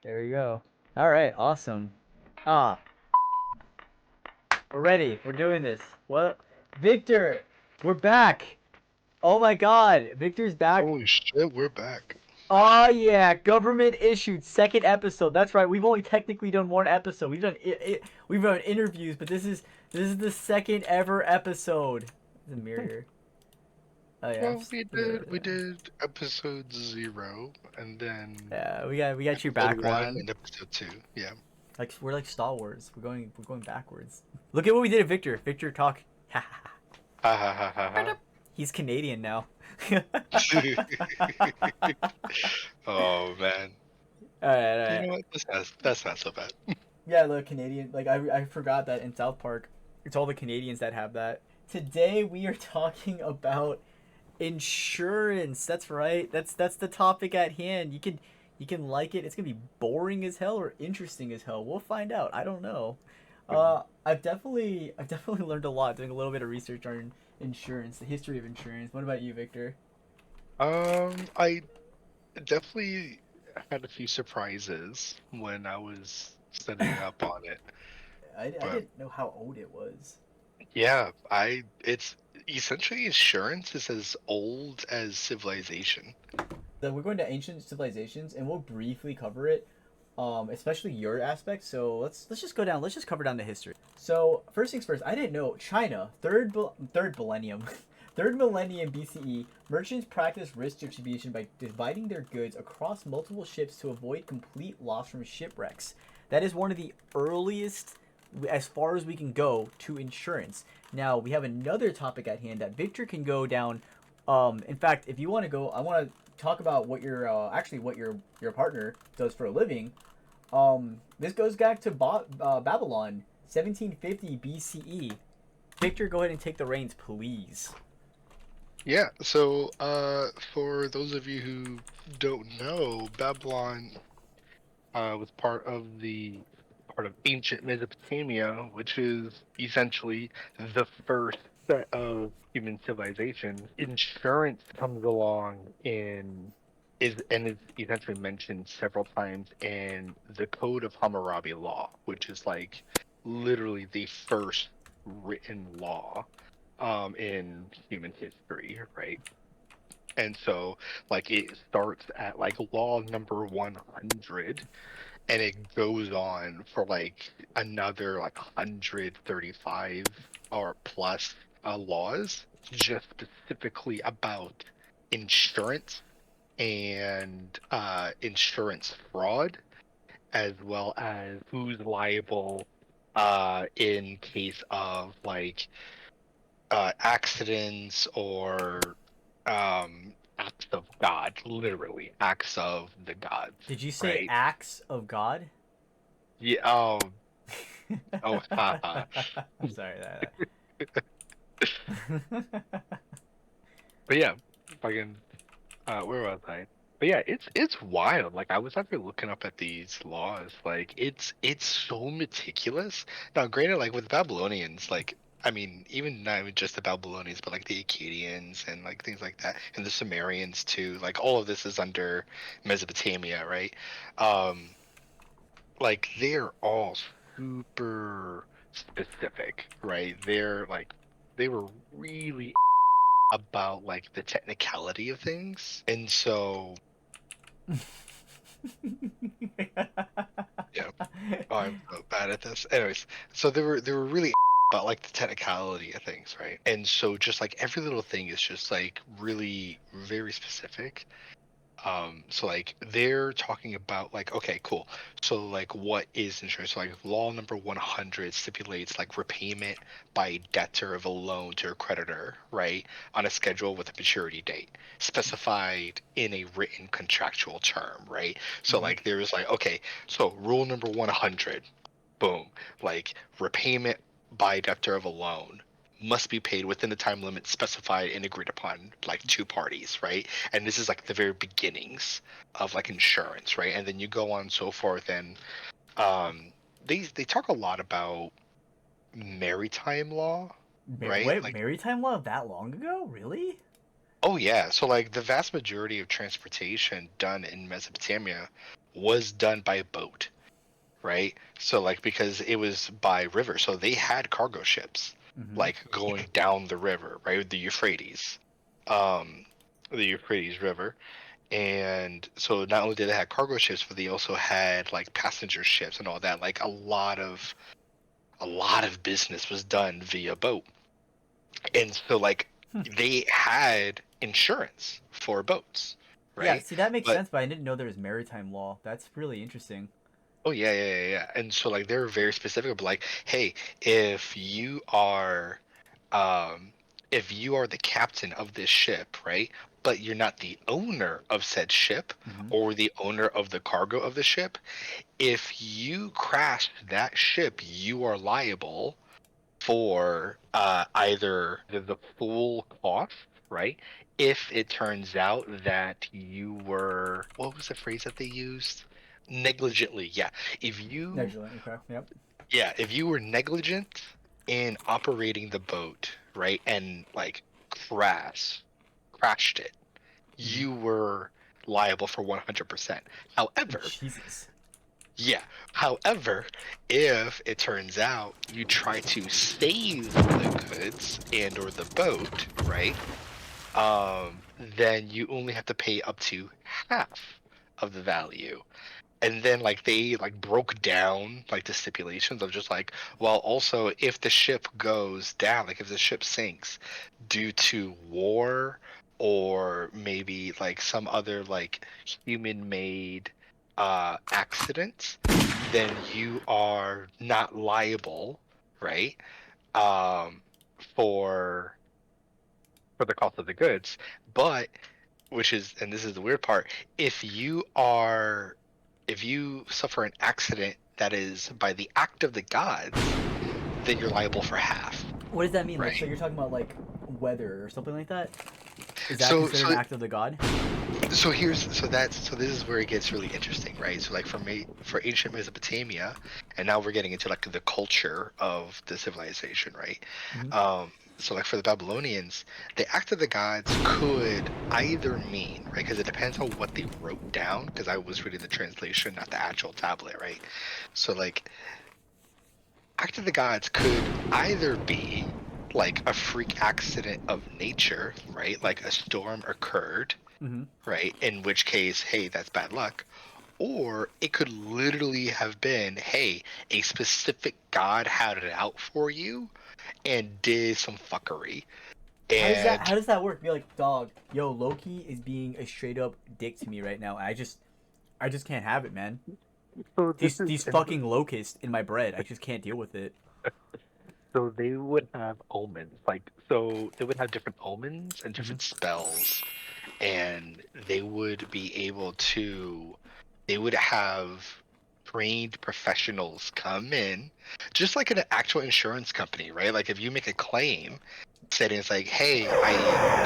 There we go. All right, awesome. Ah, we're ready. We're doing this. What? Victor, we're back. Oh my God, Victor's back. Holy shit, we're back. Oh yeah, government issued second episode. That's right. We've only technically done one episode. We've done interviews, but this is the second ever episode. The mirror. Oh yeah, Well, we did we did episode 0 and then yeah. We got your episode 1 background. and episode 2. Yeah. Like we're like Star Wars. We're going backwards. Look at what we did to Victor. Victor talk. Ha ha ha ha ha. He's Canadian now. Oh man. Alright, You alright. know what? That's not so bad. Yeah, the Canadian. Like I forgot that in South Park, it's all the Canadians that have that. Today we are talking about insurance. That's right. That's the topic at hand. You can like it. It's gonna be boring as hell or interesting as hell. We'll find out. I don't know. I've definitely learned a lot doing a little bit of research on insurance, the history of insurance. What about you, Victor? I definitely had a few surprises when I was studying up on it. I But didn't know how old it was. yeah, I it's essentially insurance is as old as civilization. So we're going to ancient civilizations, and we'll briefly cover it, especially your aspect. So let's just go down. Let's just cover down the history. So first things first, I didn't know China third millennium, third millennium BCE. Merchants practiced risk distribution by dividing their goods across multiple ships to avoid complete loss from shipwrecks. That is one of the earliest, as far as we can go, to insurance. Now we have another topic at hand that Victor can go down. In fact, if you want to go, I want to talk about what your actually what your partner does for a living. This goes back to Babylon, 1750 BCE. Victor, go ahead and take the reins, please. Yeah, so for those of you who don't know, Babylon was part of ancient Mesopotamia, which is essentially the first set of human civilization. Insurance comes along is essentially mentioned several times in the Code of Hammurabi Law, which is like literally the first written law in human history, right? And so like it starts at like law number 100 and it goes on for like another like 135 or plus laws just specifically about insurance and insurance fraud, as well as who's liable in case of like accidents or acts of God, literally acts of the gods, Did you say right? acts of God? Yeah. Oh, haha. I'm sorry that. But yeah, fucking. Where was I? But yeah, it's wild. Like I was actually looking up at these laws. Like it's so meticulous. Now, granted, like with Babylonians, like I mean, even not even just the Babylonians, but like the Akkadians and like things like that, and the Sumerians too. Like all of this is under Mesopotamia, right? Um, like they're all super specific, right? They're like they were really about like the technicality of things. And so yeah, oh, I'm so bad at this. Anyways, so they were really about like the technicality of things, right? And so just like every little thing is just like really very specific. So like they're talking about like, okay, cool. So like what is insurance? So like law number 100 stipulates like repayment by debtor of a loan to a creditor, right? On a schedule with a maturity date specified in a written contractual term, right? So Mhm. like there's like, okay, so rule number 100, boom, like repayment by debtor of a loan must be paid within the time limit specified and agreed upon like two parties, right? And this is like the very beginnings of like insurance, right? And then you go on so forth, and um they talk a lot about maritime law, right? Wait, Like, maritime law that long ago? Really? oh yeah, so like the vast majority of transportation done in Mesopotamia was done by boat, right? So like because it was by river, so they had cargo ships Mm-hmm. like going down the river, right? The Euphrates, um, the Euphrates River, and so not only did they have cargo ships, but they also had like passenger ships and all that. Like a lot of business was done via boat, and so like Hmm. they had insurance for boats, Yeah, right? see that makes But sense, but I didn't know there was maritime law. That's really interesting. oh yeah. And so like they're very specific, but like, hey, if you are, um, if you are the captain of this ship, right? But you're not the owner of said ship Mm-hmm. or the owner of the cargo of the ship. If you crash that ship, you are liable for either the full cost, right? If it turns out that you were, what was the phrase that they used? Negligently, yeah. If you, Excellent. Okay. Yep. yeah, if you were negligent in operating the boat, right, and like crashed it, Mm-hmm. you were liable for 100%. However, Jesus. yeah. However, if it turns out you try to save the goods and or the boat, right? Then you only have to pay up to half of the value. And then like they like broke down like the stipulations of just like, well, also if the ship goes down, like if the ship sinks due to war or maybe like some other like human made accident, then you are not liable, right? Um, for the cost of the goods, but which is, and this is the weird part, if you are, if you suffer an accident that is by the act of the gods, then you're liable for half, What does that mean? Like, so right? you're talking about like weather or something like that? Is that So considered so an act of the god? so this is where it gets really interesting, right? So like for me, for ancient Mesopotamia, and now we're getting into like the culture of the civilization, right? Mm-hmm. So like for the Babylonians, the act of the gods could either mean, right? Because it depends on what they wrote down. Because I was reading the translation, not the actual tablet, right? So like act of the gods could either be like a freak accident of nature, right? Like a storm occurred, Mm-hmm. right? In which case, hey, that's bad luck. Or it could literally have been, hey, a specific god had it out for you and did some fuckery. How And does that work? Be like, dog, yo, Loki is being a straight up dick to me right now. I just can't have it, man. so this is These and fucking locusts in my bread. I just can't deal with it. so they would have omens. Like so they would have different omens and Mm-hmm. different spells and they would be able to they would have trained professionals come in just like an actual insurance company, right? Like if you make a claim saying it's like, hey, I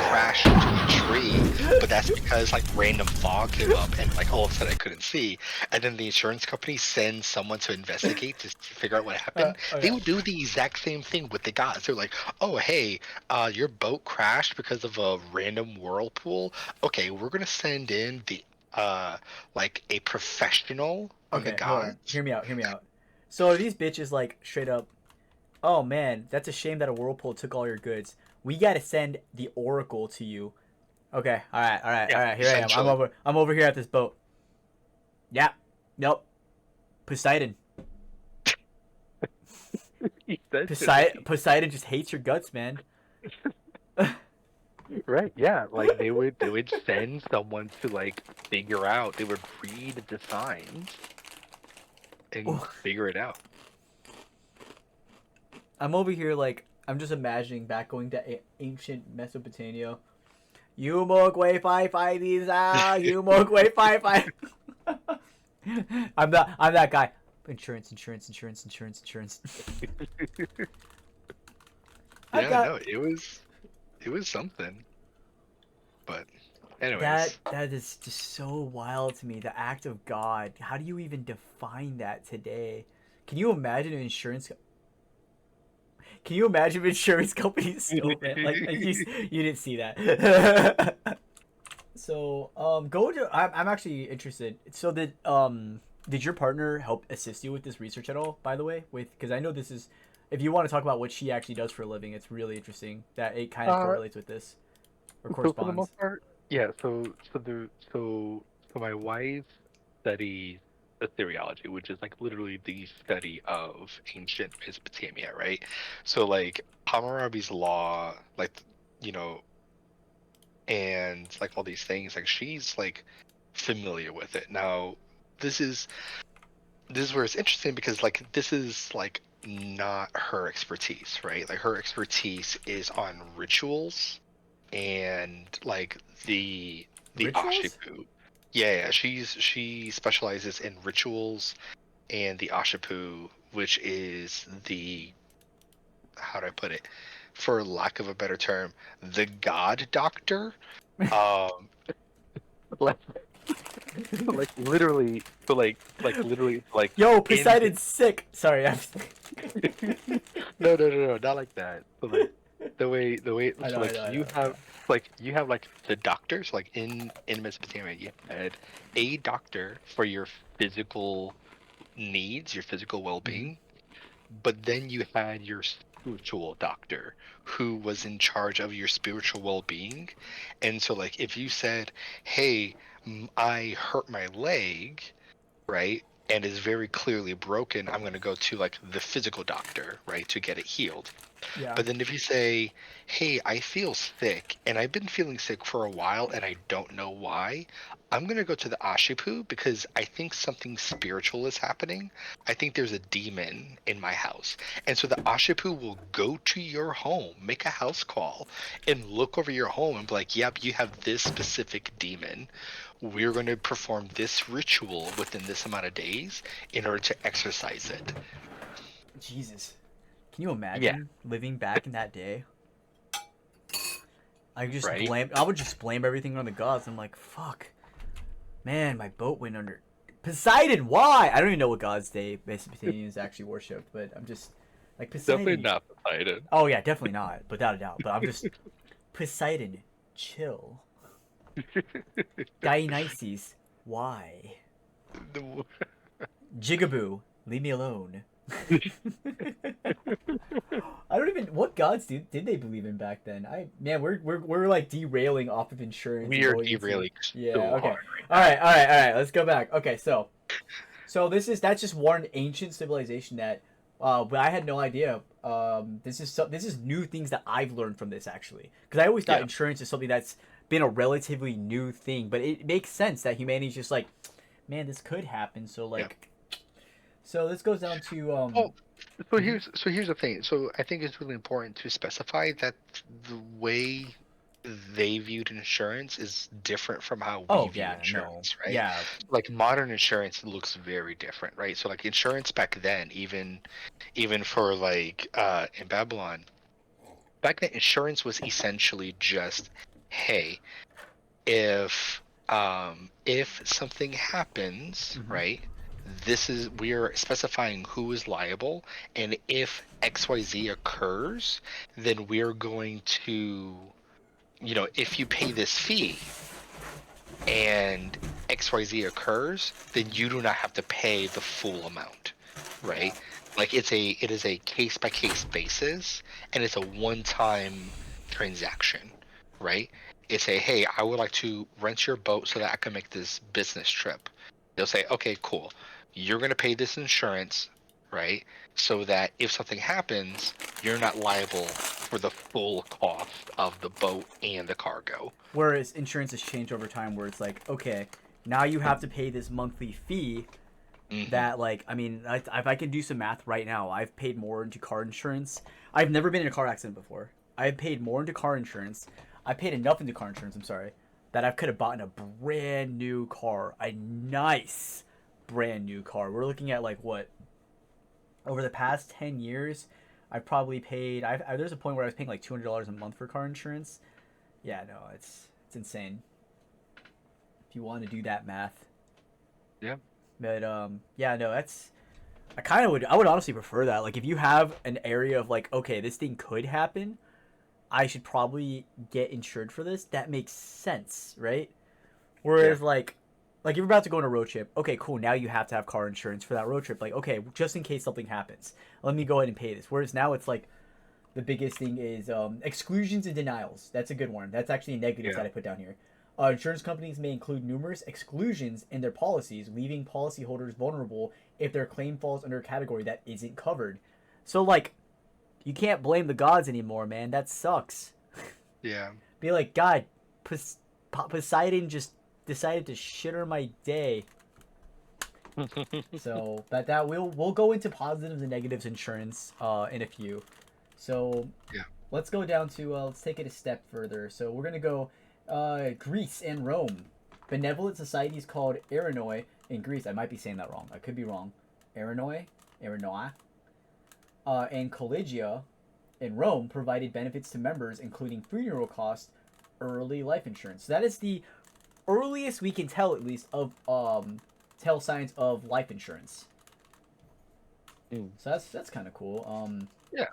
crashed into a tree, but that's because like random fog came up and like all of a sudden I couldn't see, and then the insurance company sends someone to investigate to figure out what happened. They Okay. would do the exact same thing with the gods. They're like, oh hey, your boat crashed because of a random whirlpool. Okay, we're gonna send in the like a professional from the Okay, hold on. gods. Hear me out. Hear me out. So are these bitches like straight up? Oh man, that's a shame that a whirlpool took all your goods. We gotta send the oracle to you. Okay, all Yeah, right. Here I am. essentially. I'm over here at this boat. Yeah. Nope. Poseidon. Essentially. Poseidon just hates your guts, man. Right, yeah. Like they would send someone to like figure out, they would read the signs and Oh, figure it out. I'm over here like I'm just imagining back going to ancient Mesopotamia. You mogwai five five visa. You mogwai five five. I'm that guy. Insurance. I Yeah, got no, it was something. But that. anyways, That is just so wild to me. The act of God. How do you even define that today? Can you imagine an insurance? Can you imagine if insurance companies still man? Like you didn't see that. So, go to. I'm actually interested. So did your partner help assist you with this research at all? By the way, with because I know this is, if you want to talk about what she actually does for a living, it's really interesting that it kind of Uh, correlates with this or so for the corresponds. most part, yeah. So my wife studies Assyriology, which is like literally the study of ancient Mesopotamia, right? So like Hammurabi's law, like you know, and like all these things, like she's like familiar with it. Now, this is this is where it's interesting because like this is like not her expertise, right? Like her expertise is on rituals and like the Rituals? Ashipu. Yeah, she specializes in rituals and the Ashipu, which is the how do I put it? For lack of a better term, the god doctor. Um like like literally literally like Yo, in Poseidon's sick. Sorry, I'm. no, not like that. So like the way I know, so I like know, I know. you have like the doctors like in Mesopotamia you had a doctor for your physical needs, your physical Hmm. well-being, but then you had your spiritual doctor who was in charge of your spiritual well-being. And so like if you said, "Hey, I hurt my leg," right? And is very clearly broken, I'm going to go to like the physical doctor, right, to get it healed. Yeah. But then if you say, "Hey, I feel sick and I've been feeling sick for a while and I don't know why," I'm going to go to the Ashipu because I think something spiritual is happening. I think there's a demon in my house. And so the Ashipu will go to your home, make a house call, and look over your home and be like, "Yep, you have this specific demon. We're going to perform this ritual within this amount of days in order to exorcise it." Jesus. Can you Yeah, imagine living back in that day? right? I would just blame everything on the gods. I'm like, fuck, man, my boat went under. Poseidon, why? I don't even know what gods they Mesopotamians actually worshipped, but I'm just like Definitely Poseidon. not Poseidon. Oh yeah, definitely not, without a doubt. But I'm just Poseidon, chill. Dionysus, why? The- Jigaboo, leave me alone. I don't even what gods did they believe in back then? I man, we're like derailing off of insurance and We are going into derailing yeah. so Okay, hard right all now. right, all right, all right. Let's go back. Okay, so that's just one ancient civilization that but I had no idea. This is new things that I've learned from this actually because I always thought Yeah, insurance is something that's been a relatively new thing, but it makes sense that humanity's just like, man, this could happen. So yeah. like, so this goes down to Oh, so mhm. here's the thing. So I think it's really important to specify that the way they viewed insurance is different from how we Oh view yeah, no, insurance, right? yeah. Like modern insurance looks very different, right? So like insurance back then, even for like in Babylon, back then insurance was essentially just, hey, if something happens, Hmm. right, this is we're specifying who is liable, and if XYZ occurs, then we're going to, if you pay this fee and XYZ occurs, then you do not have to pay the full amount, Yeah. right? Like it is a case by case basis, and it's a one time transaction, right? It's a, hey, I would like to rent your boat so that I can make this business trip. They'll say, okay, cool. You're gonna pay this insurance, right? So that if something happens, you're not liable for the full cost of the boat and the cargo. Whereas insurance has changed over time, where it's like, okay, now you have to pay this monthly fee. Hmm. That like, I mean, if I can do some math right now, I've paid more into car insurance. I've never been in a car accident before. I've paid more into car insurance. I paid enough into car insurance. I'm sorry, that I could have bought a brand new car, a nice brand new car. We're looking at like what over the past 10 years. I probably paid. There's a point where I was paying like $200 a month for car insurance. Yeah, no, it's insane. If you want to do that math, Yeah. but yeah, no, that's I would honestly prefer that. Like if you have an area of like, okay, this thing could happen, I should probably get insured for this. That makes sense, right? Whereas like you're about to go on a road trip. Okay, cool. Now you have to have car insurance for that road trip. Like, okay, just in case something happens, let me go ahead and pay this. Whereas now it's like the biggest thing is exclusions and denials. That's a good one. That's actually a negative Yeah. that I put down here. Insurance companies may include numerous exclusions in their policies, leaving policyholders vulnerable if their claim falls under a category that isn't covered. So like, you can't blame the gods anymore, man. That sucks. Yeah. Be like, God, Poseidon just decided to shit on my day. So that we'll go into positives and negatives insurance in a few. So Yeah. let's go down to let's take it a step further. So we're gonna go Greece and Rome. Benevolent societies called Aranoi in Greece. I might be saying that wrong. I could be wrong. Aranoi, and Collegia in Rome provided benefits to members, including funeral costs, early life insurance. So that is the earliest we can tell, at least, of tell signs of life insurance. Mm. So that's kind of cool. Yeah.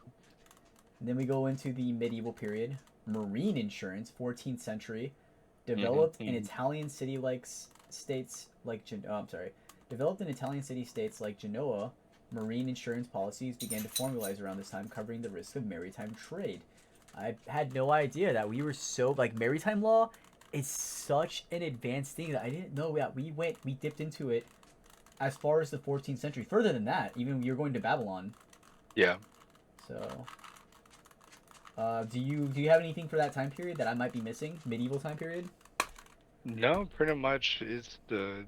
Then we go into the medieval period. Marine insurance, 14th century, developed in Italian city like states like developed in Italian city states like Genoa. Marine insurance policies began to formalize around this time, covering the risk of maritime trade. I had no idea that we were so like maritime law is such an advanced thing that I didn't know that we dipped into it as far as the 14th century. Further than that, even you're going to Babylon. Yeah. So, do you have anything for that time period that I might be missing? Medieval time period. No, pretty much is the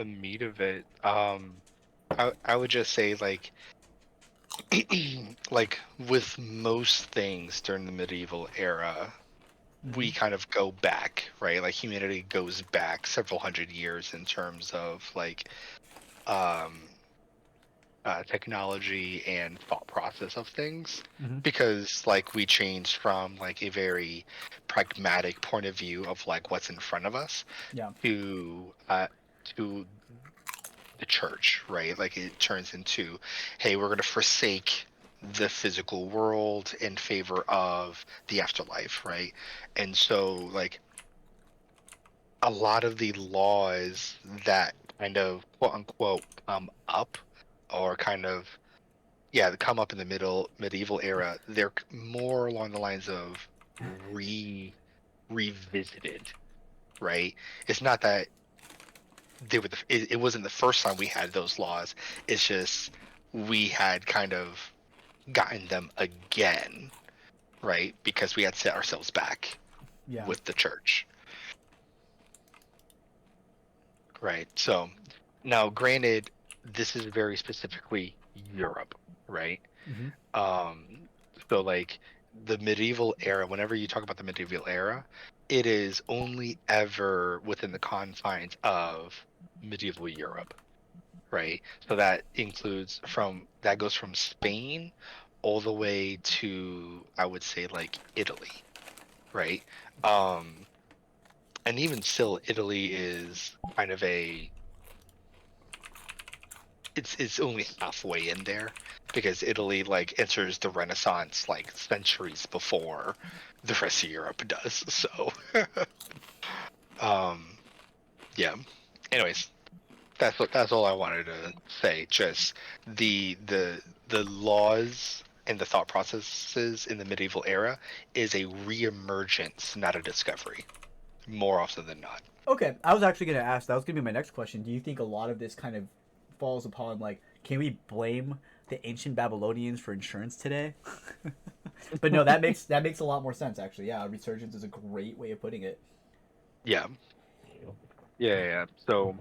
meat of it. I would just say like like with most things during the medieval era, we kind of go back, right? Like humanity goes back several hundred years in terms of like um technology and thought process of things, Mm-hmm. because like we changed from like a very pragmatic point of view of like what's in front of us Yeah. to the church, right? Like it turns into, hey, we're going to forsake the physical world in favor of the afterlife, right? And so like a lot of the laws that kind of quote unquote come up, or kind of, yeah, that come up in the medieval era, they're more along the lines of revisited, right? It's not that they were it wasn't the first time we had those laws. It's just we had kind of gotten them again, right? Because we had set ourselves back Yeah. with the church, right? So now, granted, this is very specifically Europe, right? Mm-hmm. Um, so like the medieval era, whenever you talk about the medieval era, it is only ever within the confines of medieval Europe, right? So that includes that goes from Spain all the way to, I would say, like Italy, right? Um, and even still, Italy is kind of it's only halfway in there, because Italy like enters the Renaissance like centuries before the rest of Europe does. So, um, yeah. Anyways, that's all I wanted to say. Just the laws and the thought processes in the medieval era is a reemergence, not a discovery, more often than not. Okay, I was actually gonna ask. That was gonna be my next question. Do you think a lot of this kind of falls upon like, can we blame the ancient Babylonians for insurance today? But no, that makes a lot more sense actually. Yeah, resurgence is a great way of putting it. Yeah, yeah. So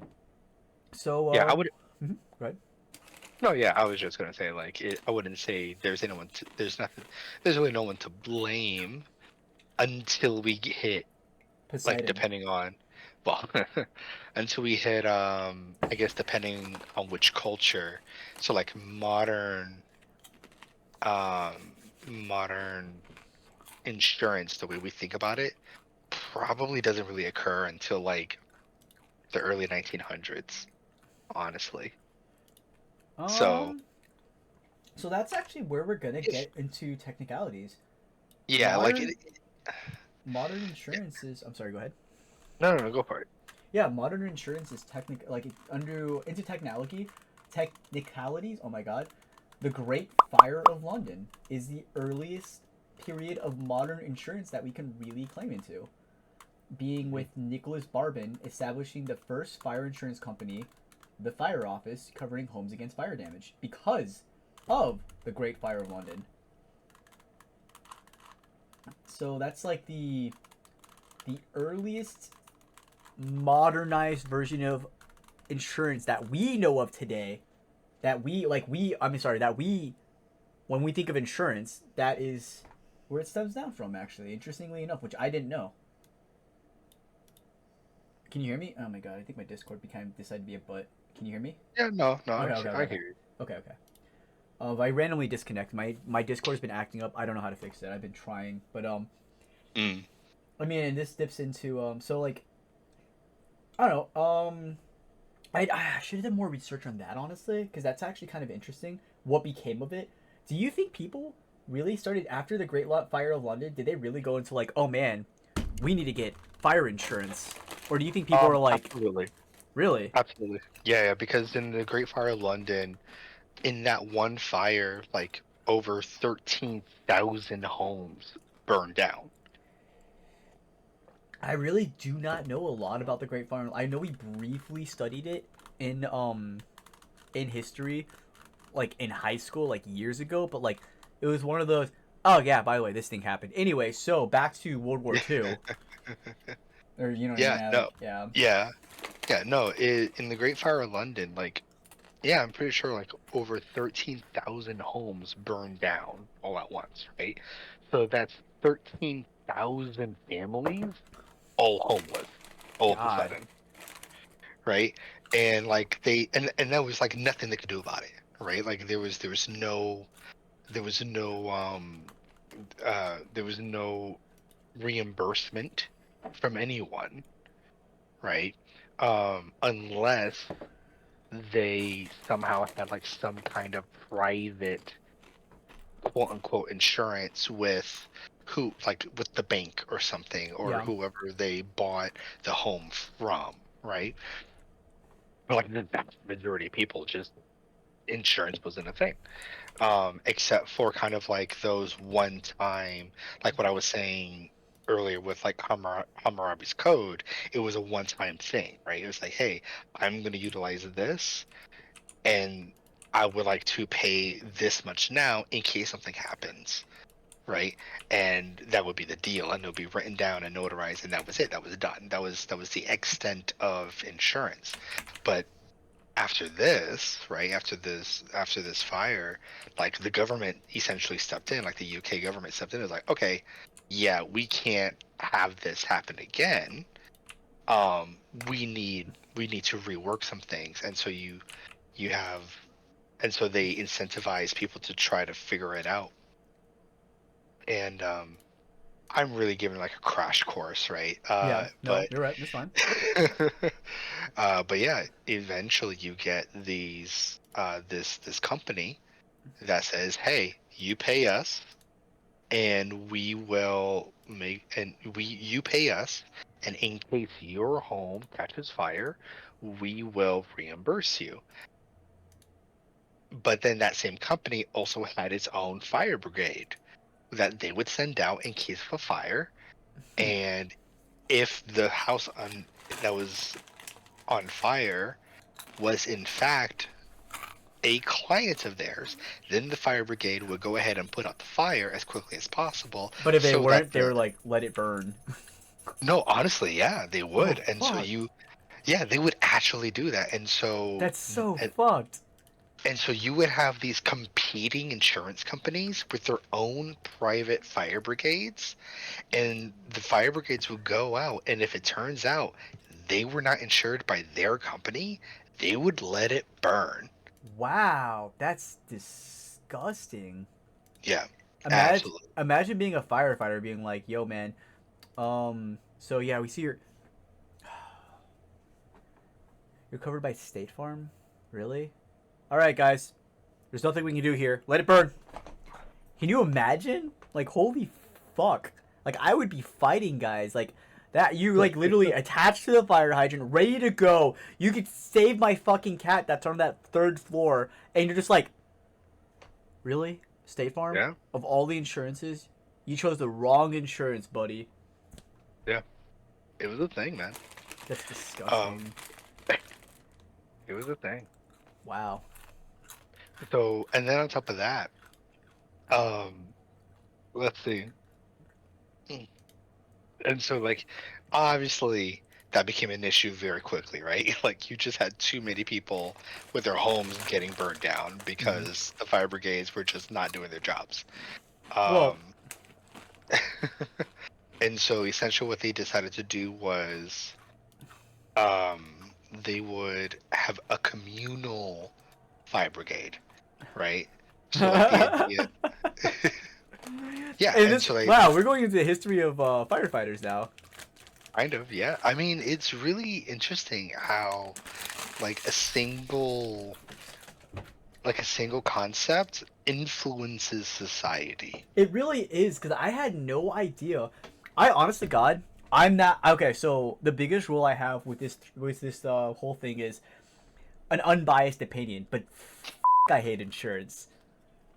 So, yeah, I would. mhm, go ahead. No, yeah, I was just gonna say like I wouldn't say there's really no one to blame until we get hit, like Poseidon. depending on, well, until we hit I guess depending on which culture. So like modern insurance, the way we think about it, probably doesn't really occur until like the early 1900s, honestly. So Um, so that's actually where we're gonna it's, get into technicalities. yeah, like Modern modern insurances. I'm sorry. Go ahead. no, go for it. Yeah, modern insurance is under into technicalities. Oh my god, the Great Fire of London is the earliest period of modern insurance that we can really claim into, being with Nicholas Barbin establishing the first fire insurance company, the Fire Office, covering homes against fire damage because of the Great Fire of London. So that's like the earliest modernized version of insurance that we know of today. That we like we I mean sorry that we when we think of insurance, that is where it stems down from. Actually, interestingly enough, which I didn't know. Can you hear me? Oh my god, I think my Discord decided to be a butt. Can you hear me? Yeah, no, no, Okay, okay, I okay, hear you. okay, okay. I randomly disconnect. My Discord's been acting up. I don't know how to fix it. I've been trying, but Mm. I mean, and this dips into so like I don't know. I should have done more research on that honestly, because that's actually kind of interesting. What became of it? Do you think people really started after the Great Fire of London? Did they really go into like, oh man, we need to get fire insurance, or do you think people are like, Absolutely, really? absolutely. Yeah, yeah. Because in the Great Fire of London, in that one fire, like over 13,000 homes burned down. I really do not know a lot about the Great Fire. I know we briefly studied it in history, like in high school, like years ago. But like it was one of those. Oh yeah, by the way, this thing happened. Anyway, so back to World War II, or you know what I Yeah, mean? no, Like yeah, yeah, yeah, no. In the Great Fire of London, like, yeah, I'm pretty sure like over 13,000 homes burned down all at once, right? So that's 13,000 families all homeless all of a God, sudden, right? And like and that was like nothing they could do about it, right? Like there was no there was no reimbursement from anyone, right? Unless they somehow had like some kind of private quote unquote insurance with who, like with the bank or something, or yeah. whoever they bought the home from, right? But like the vast majority of people, just insurance wasn't a thing, except for kind of like those one time, like what I was saying earlier with like Hammurabi's code. It was a one time thing, right? It was like, hey, I'm going to utilize this, and I would like to pay this much now in case something happens, right? And that would be the deal, and it'll be written down and notarized, and that was it. That was done. That was the extent of insurance. But after this, right, after this fire, like the government essentially stepped in, like the UK government stepped in. It was like, okay, yeah, we can't have this happen again. Um, we need to rework some things, and so you have, and so they incentivize people to try to figure it out. And I'm really giving like a crash course, right? Yeah, no, But you're right. That's fine. but yeah, eventually you get this company that says, "Hey, you pay us, and we will make and we you pay us, and in case your home catches fire, we will reimburse you." But then that same company also had its own fire brigade that they would send out in case of a fire, and if the house that was on fire was in fact a client of theirs, then the fire brigade would go ahead and put out the fire as quickly as possible But if they so that weren't, they were like, let it burn. no, honestly, yeah, they Oh would. And so fuck, yeah, they would actually do that. that's so And, fucked. and so you would have these competing insurance companies with their own private fire brigades, and the fire brigades would go out, and if it turns out they were not insured by their company, they would let it burn. Wow, that's disgusting. Yeah, Imagine, absolutely. imagine being a firefighter, being like, "Yo, man, so yeah, we see you're covered by State Farm, really? All right, guys, there's nothing we can do here. Let it burn." Can you imagine? Like, holy fuck! Like, I would be fighting guys. Like, That you like literally attached to the fire hydrant, ready to go. You could save my fucking cat that's on that third floor, and you're just like, really? State Farm? Yeah, Of all the insurances, you chose the wrong insurance, buddy. yeah. It was a thing, man. That's Um, disgusting. it was a thing. Wow. So, and then on top of that, um, let's see. And so, like, obviously, that became an issue very quickly, right? Like, you just had too many people with their homes getting burned down Mm-hmm. because the fire brigades were just not doing their jobs. Well, Um, and so, essentially, what they decided to do was they would have a communal fire brigade, right? So, like, the and idea. Yeah, and this so, like, wow, we're going into the history of firefighters now. kind of, yeah. I mean, it's really interesting how, like, a single concept influences society. It really is because I had no idea. I honest to God, I'm not okay. So the biggest rule I have with this whole thing is an unbiased opinion, but I hate insurance.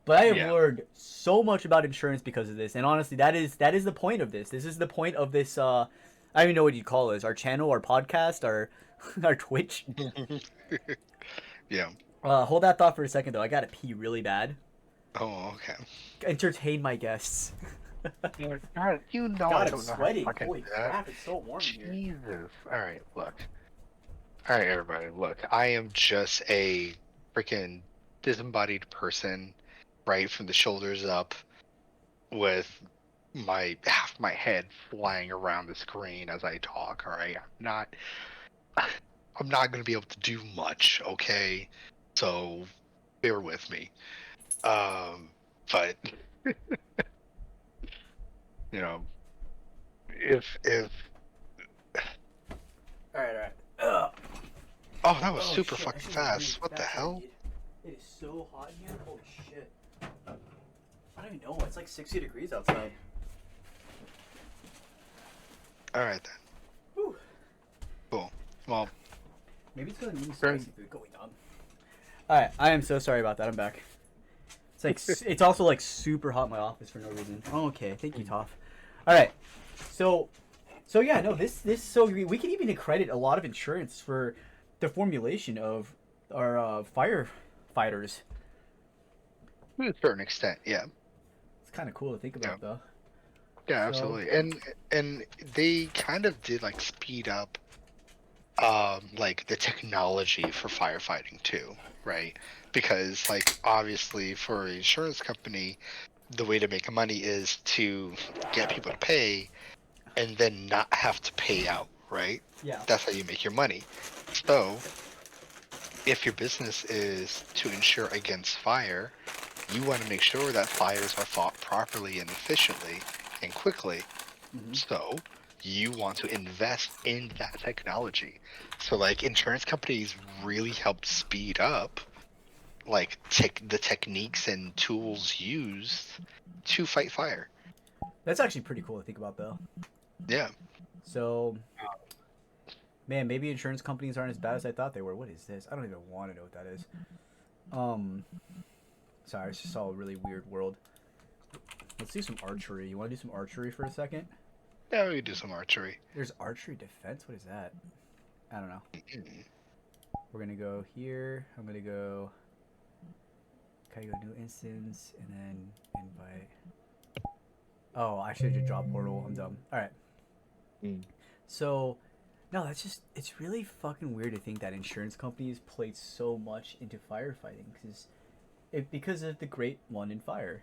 But I have Yeah. learned so much about insurance because of this, and honestly, that is the point of this. This is the point of this. I don't even know what you call this. Our channel, our podcast, our our Twitch. Yeah. Hold that thought for a second, though. I gotta pee really bad. Oh, okay. Entertain my guests. God, you know I God, I'm don't know how to sweating. fucking Holy do that. crap, it's so warm in here. Jesus. All right, look. All right, everybody, look. I am just a freaking disembodied person, right from the shoulders up, with my half my head flying around the screen as I talk. All right, I'm not gonna be able to do much. Okay, so bear with me. But you know, if Alright, alright. Ugh. oh, that was Oh super shit, I fucking should have breathed. fast. What the That's what I hell? need. It is so hot in here. Holy shit. I don't even know. It's like 60 degrees outside. All right then. Whew. Cool. Well, Maybe it's because I'm eating Very- spicy food going on. Alright, I am so sorry about that. I'm back. It's like it's also like super hot in my office for no reason. Oh, okay, thank you, Toph. All right, so yeah, no, this so we can even credit a lot of insurance for the formulation of our firefighters. to a certain extent, yeah. It's kind of cool to think Yeah. about, though. Yeah, So absolutely. And they kind of did like speed up like the technology for firefighting too, right? Because like obviously for an insurance company, the way to make money is to get people to pay and then not have to pay out, right? yeah, That's how you make your money. So, if your business is to insure against fire, you want to make sure that fires are fought properly and efficiently and quickly. hmm So, you want to invest in that technology. So, like, insurance companies really help speed up, like, the techniques and tools used to fight fire. that's actually pretty cool to think about, though. Yeah. So, man, maybe insurance companies aren't as bad as I thought they were. What is this? I don't even want to know what that is. Um, sorry, I just saw a really weird world. Let's do some archery. You want to do some archery for a second? Yeah, we could do some archery. There's archery defense. What is that? I don't know. Mm. We're gonna go here. I'm gonna go. Can I go new instance and then invite? Oh, I should have drop portal. I'm dumb. All right. Mm. So, no, that's just it's really fucking weird to think that insurance companies played so much into firefighting because of the Great One in Fire.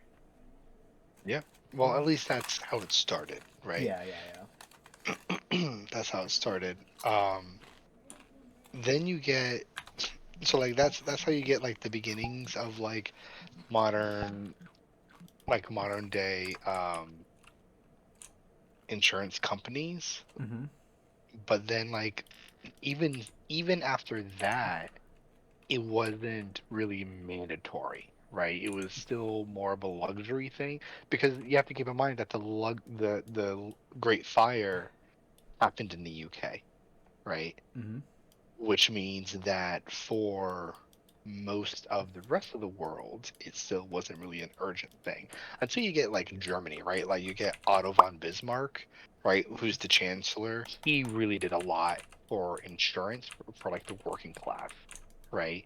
Yeah. Well, at least that's how it started, right? Yeah, yeah, yeah. That's how it started. Then you get so like that's how you get like the beginnings of like modern modern day insurance companies. Mm-hmm. But then like even after that, it wasn't really mandatory, right? It was still more of a luxury thing because you have to keep in mind that the Great Fire happened in the UK, right? Mm-hmm. Which means that for most of the rest of the world, it still wasn't really an urgent thing until you get like Germany, right? Like you get Otto von Bismarck, right? Who's the chancellor. He really did a lot for insurance for like the working class, right?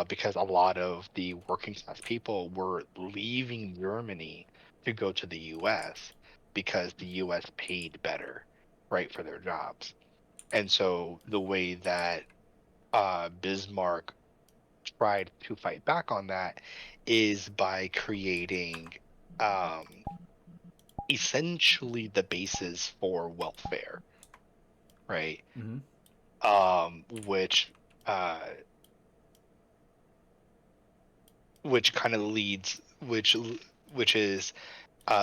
Because a lot of the working class people were leaving Germany to go to the US because the US paid better, right, for their jobs. And so the way that Bismarck tried to fight back on that is by creating um, essentially the basis for welfare, right? Mm-hmm. Which uh, which kind of leads, which is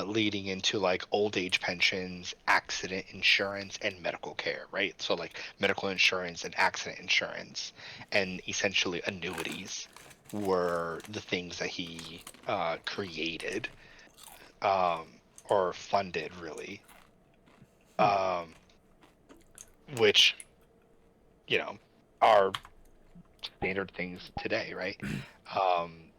leading into like old age pensions, accident insurance, and medical care, right? So like medical insurance and accident insurance, and essentially annuities were the things that he created, um, or funded, really, Hmm. um, which you know are standard things today, right? Um,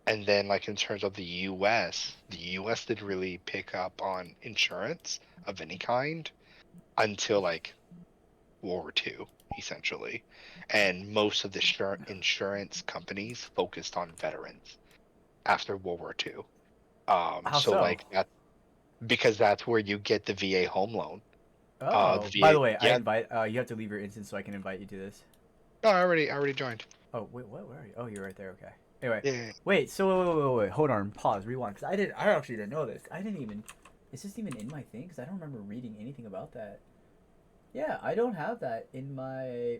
and then like in terms of the US didn't really pick up on insurance of any kind until like World War II, essentially. And most of the insurance companies focused on veterans after World War II. How So so? like that, because that's where you get the VA home loan. The Oh, by VA, the way, I yeah. invite. You have to leave your instance so I can invite you to this. No, I already joined. Oh wait, what? Where are you? Oh, you're right there. Okay. Anyway, Yeah. wait. So wait. Hold on. Pause. Rewind. Because I didn't. I actually didn't know this. I didn't even. Is this even in my thing? Because I don't remember reading anything about that. Yeah, I don't have that in my.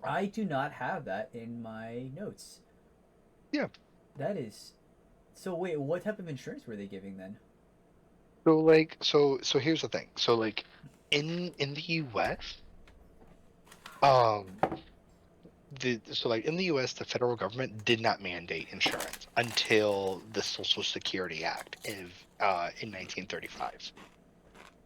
I do not have that in my notes. Yeah. That is. So wait, what type of insurance were they giving then? So like, so here's the thing. So like, in the U.S., um, so like in the US, the federal government did not mandate insurance until the Social Security Act in 1935,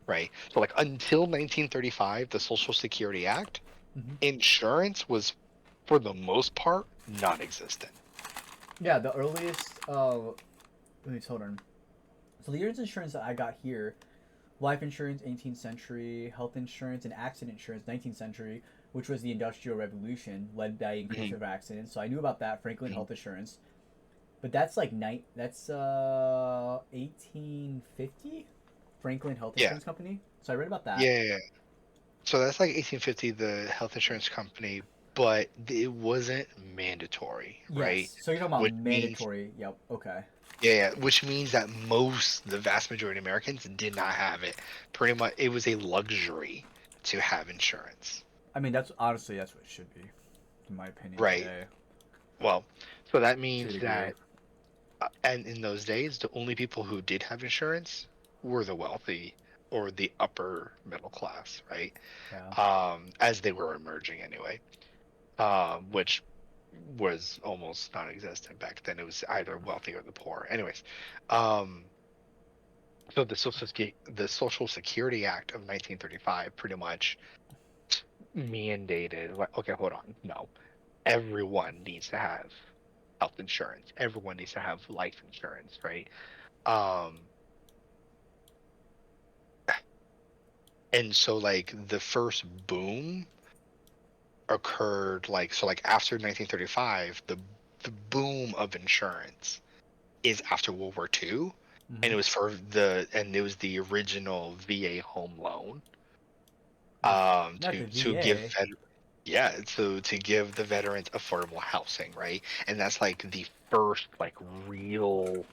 right? So like until 1935, the Social Security Act, Mm-hmm. insurance was for the most part non-existent. Yeah, the earliest. Let me hold on. So the years insurance that I got here: life insurance 18th century, health insurance and accident insurance 19th century, which was the industrial revolution led by increase Mhm, of accidents. So I knew about that. Franklin mhm. Health Insurance, but that's like that's 1850 Franklin Health Yeah, Insurance Company. So I read about that. yeah. So that's like 1850, the health insurance company, but it wasn't mandatory, right? Yes. So you're talking about Which means mandatory. Yep. Okay. Yeah, which means that the vast majority of Americans did not have it. Pretty much, it was a luxury to have insurance, I mean, that's honestly that's what it should be, in my opinion right? today, Well, so that to a means degree. that, and in those days, the only people who did have insurance were the wealthy or the upper middle class, right? Yeah. As they were emerging anyway, which was almost non-existent back then. It was either wealthy or the poor. Anyways, um, so the Social Security Act of 1935 pretty much mandated, like, okay, hold on, no, everyone needs to have health insurance. Everyone needs to have life insurance, right? Um, and so like the first boom occurred like after 1935, the boom of insurance is after World War II, and Mm-hmm. it was the original VA home loan, Not the to give VA. yeah, so to give the veterans affordable housing, right? And that's like the first like real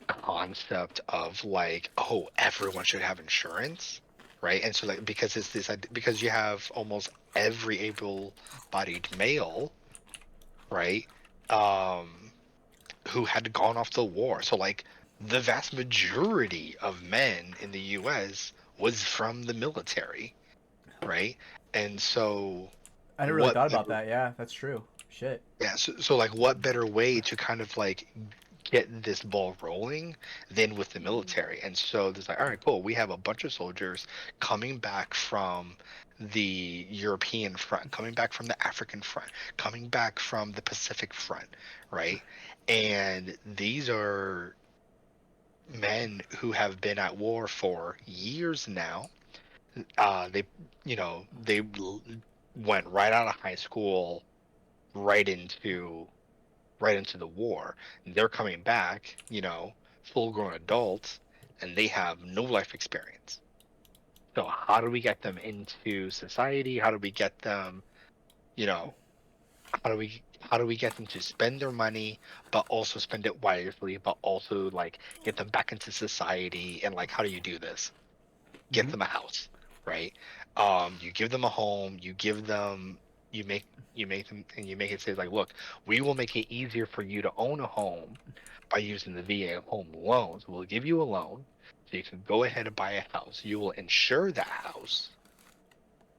concept of like, oh, everyone should have insurance, right? And so like because it's because you have almost every able-bodied male, right? Um, who had gone off to war. So like the vast majority of men in the US was from the military, right? And so I never really what thought about better that. Yeah, that's true. Shit. yeah, so like what better way to kind of like get this ball rolling than with the military. And so there's like, all right, cool. We have a bunch of soldiers coming back from the European front, coming back from the African front, coming back from the Pacific front, right? And these are men who have been at war for years now. They, they went right out of high school, right into the war. They're coming back, full grown adults, and they have no life experience. So how do we get them into society? How do we get them, you know, how do we get them to spend their money, but also spend it wisely, but also like get them back into society? And like, how do you do this? Get Hmm. them a house, right? You give them a home, you make them, and you make it say like, look, we will make it easier for you to own a home by using the VA home loans. We'll give you a loan so you can go ahead and buy a house. You will insure that house,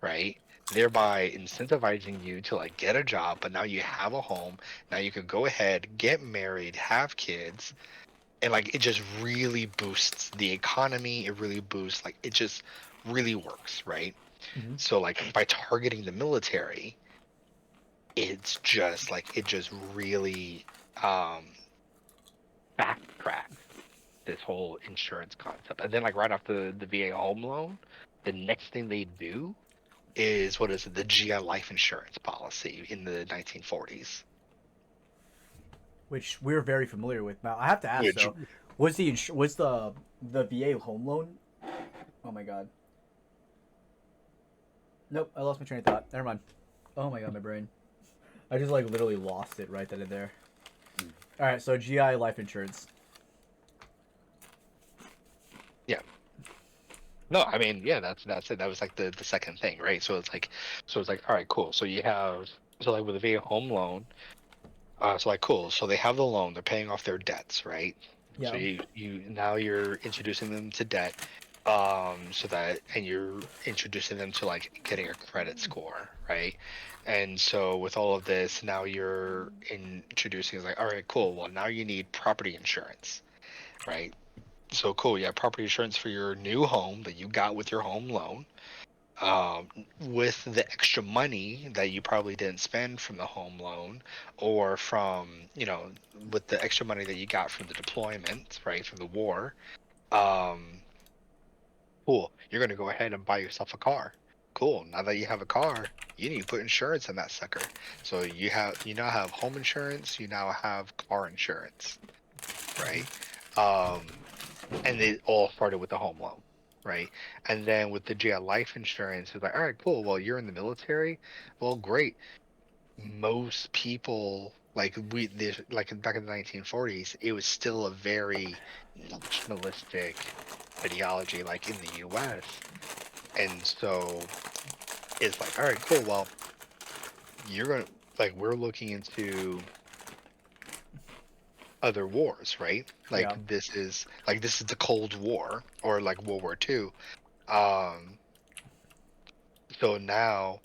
right? Thereby incentivizing you to like get a job, but now you have a home. Now you can go ahead, get married, have kids, and like it just really boosts the economy. It really boosts, like it just really works, right? Hmm. So like by targeting the military, it just really um backtracks this whole insurance concept. And then like right off the VA home loan, the next thing they do is, what is it, the GI life insurance policy in the 1940s. Which we're very familiar with. Now I have to ask Which though, was the VA home loan? Oh my god. Nope, I lost my train of thought. Never mind. Oh my god, my brain. I just like literally lost it right then and there. All right, so GI life insurance. yeah. No, I mean, yeah, that's it. That was like the second thing, right? So it's like, all right, cool. So like with the VA home loan, so like cool. So they have the loan, they're paying off their debts, right? So Yeah. you now you're introducing them to debt, so that, and you're introducing them to like getting a credit score, right? And so with all of this, now you're introducing, like, all right, cool. Well, now you need property insurance, right? So cool, yeah, property insurance for your new home that you got with your home loan, um, with the extra money that you probably didn't spend from the home loan, or from, with the extra money that you got from the deployment, right, from the war. Um, cool, you're gonna go ahead and buy yourself a car. Cool. Now that you have a car, you need to put insurance in that sucker. So you now have home insurance, you now have car insurance, right? Um, and they all started with the home loan, right? And then with the GI life insurance, it's like, all right, cool. Well, you're in the military. Well, great. Most people, like back in the 1940s, it was still a very nationalistic ideology, like in the U.S. And so it's like, all right, cool. Well, you're gonna, like, we're looking into other wars, right? Yeah. This is the Cold War, or like World War II. Um, so now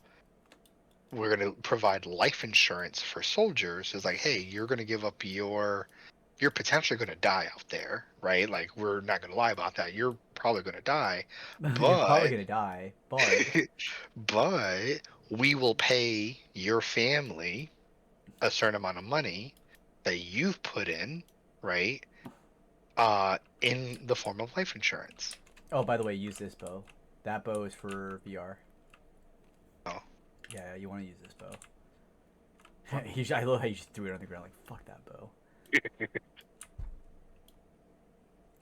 we're going to provide life insurance for soldiers. It's like, hey, you're going to give up you're potentially going to die out there, right? Like, we're not going to lie about that. You're probably going to die, You're probably but gonna die, but but we will pay your family a certain amount of money that you've put in, right? In the form of life insurance. oh, by the way, use this bow. That bow is for VR. Oh, Yeah, you want to use this bow. I love how you just threw it on the ground like fuck that bow.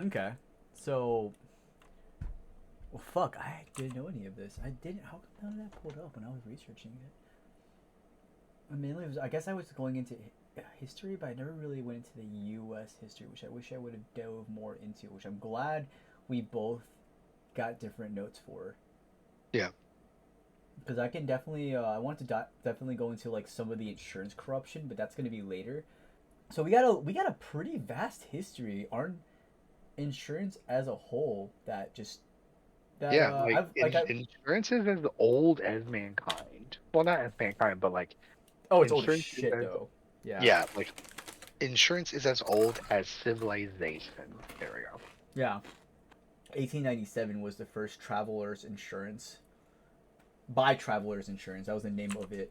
Okay, so well, fuck, I didn't know any of this. I didn't. How come none of that pulled up when I was researching it? Mainly, I guess I was going into history, but I never really went into the U.S. history, which I wish I would have dove more into. Which I'm glad we both got different notes for. yeah. Because I can definitely, I want to definitely go into like some of the insurance corruption, but that's going to be later. So we got a pretty vast history on insurance as a whole that just that Yeah, like I've like I insurance is as old as mankind. Well, not as mankind, but like oh, it's old as insurance is shit as, though. Yeah. yeah, like insurance is as old as civilization. There we go. Yeah. 1897 was the first traveler's insurance. By Travelers Insurance. That was the name of it.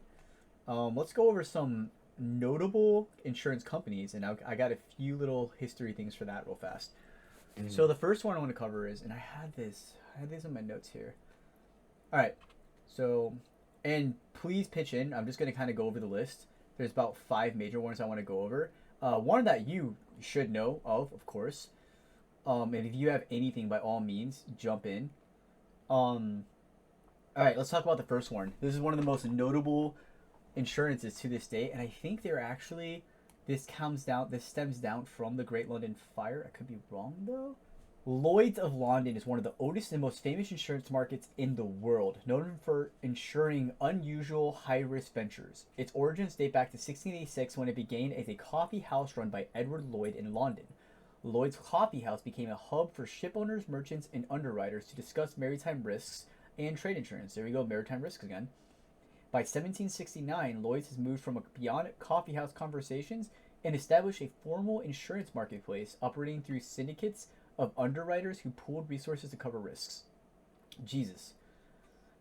Let's go over some notable insurance companies, and I got a few little history things for that real fast. So the first one I want to cover is, and I had this in my notes here. All right, so, and please pitch in. I'm just gonna kind of go over the list. There's about 5 major ones I want to go over. One that you should know of course. And if you have anything, by all means, jump in. All right, let's talk about the first one. This is one of the most notable insurances to this day, and I think they're actually this stems down from the Great London Fire. I could be wrong though. Lloyd's of London is one of the oldest and most famous insurance markets in the world, known for insuring unusual high-risk ventures. Its origins date back to 1686 when it began as a coffee house run by Edward Lloyd in London. Lloyd's Coffee House became a hub for shipowners, merchants, and underwriters to discuss maritime risks and trade insurance. There we go, maritime risks again. By 1769, Lloyd's has moved from beyond coffeehouse conversations and established a formal insurance marketplace operating through syndicates of underwriters who pooled resources to cover risks. Jesus.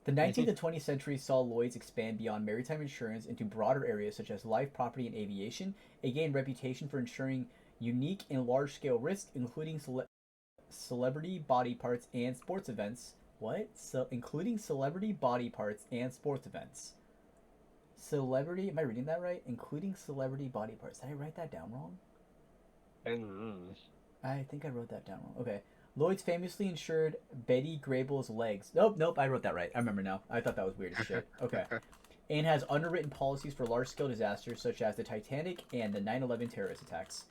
The 19th and 20th centuries saw Lloyd's expand beyond maritime insurance into broader areas such as life, property, and aviation. It gained reputation for insuring unique and large-scale risks, including celebrity body parts and sports events. What? Including celebrity body parts and sports events. Celebrity, am I reading that right? Including celebrity body parts. Did I write that down wrong? I think I wrote that down wrong. Okay. Lloyd's famously insured Betty Grable's legs. Nope, I wrote that right. I remember now. I thought that was weird as shit. Okay. And has underwritten policies for large-scale disasters such as the Titanic and the 9/11 terrorist attacks.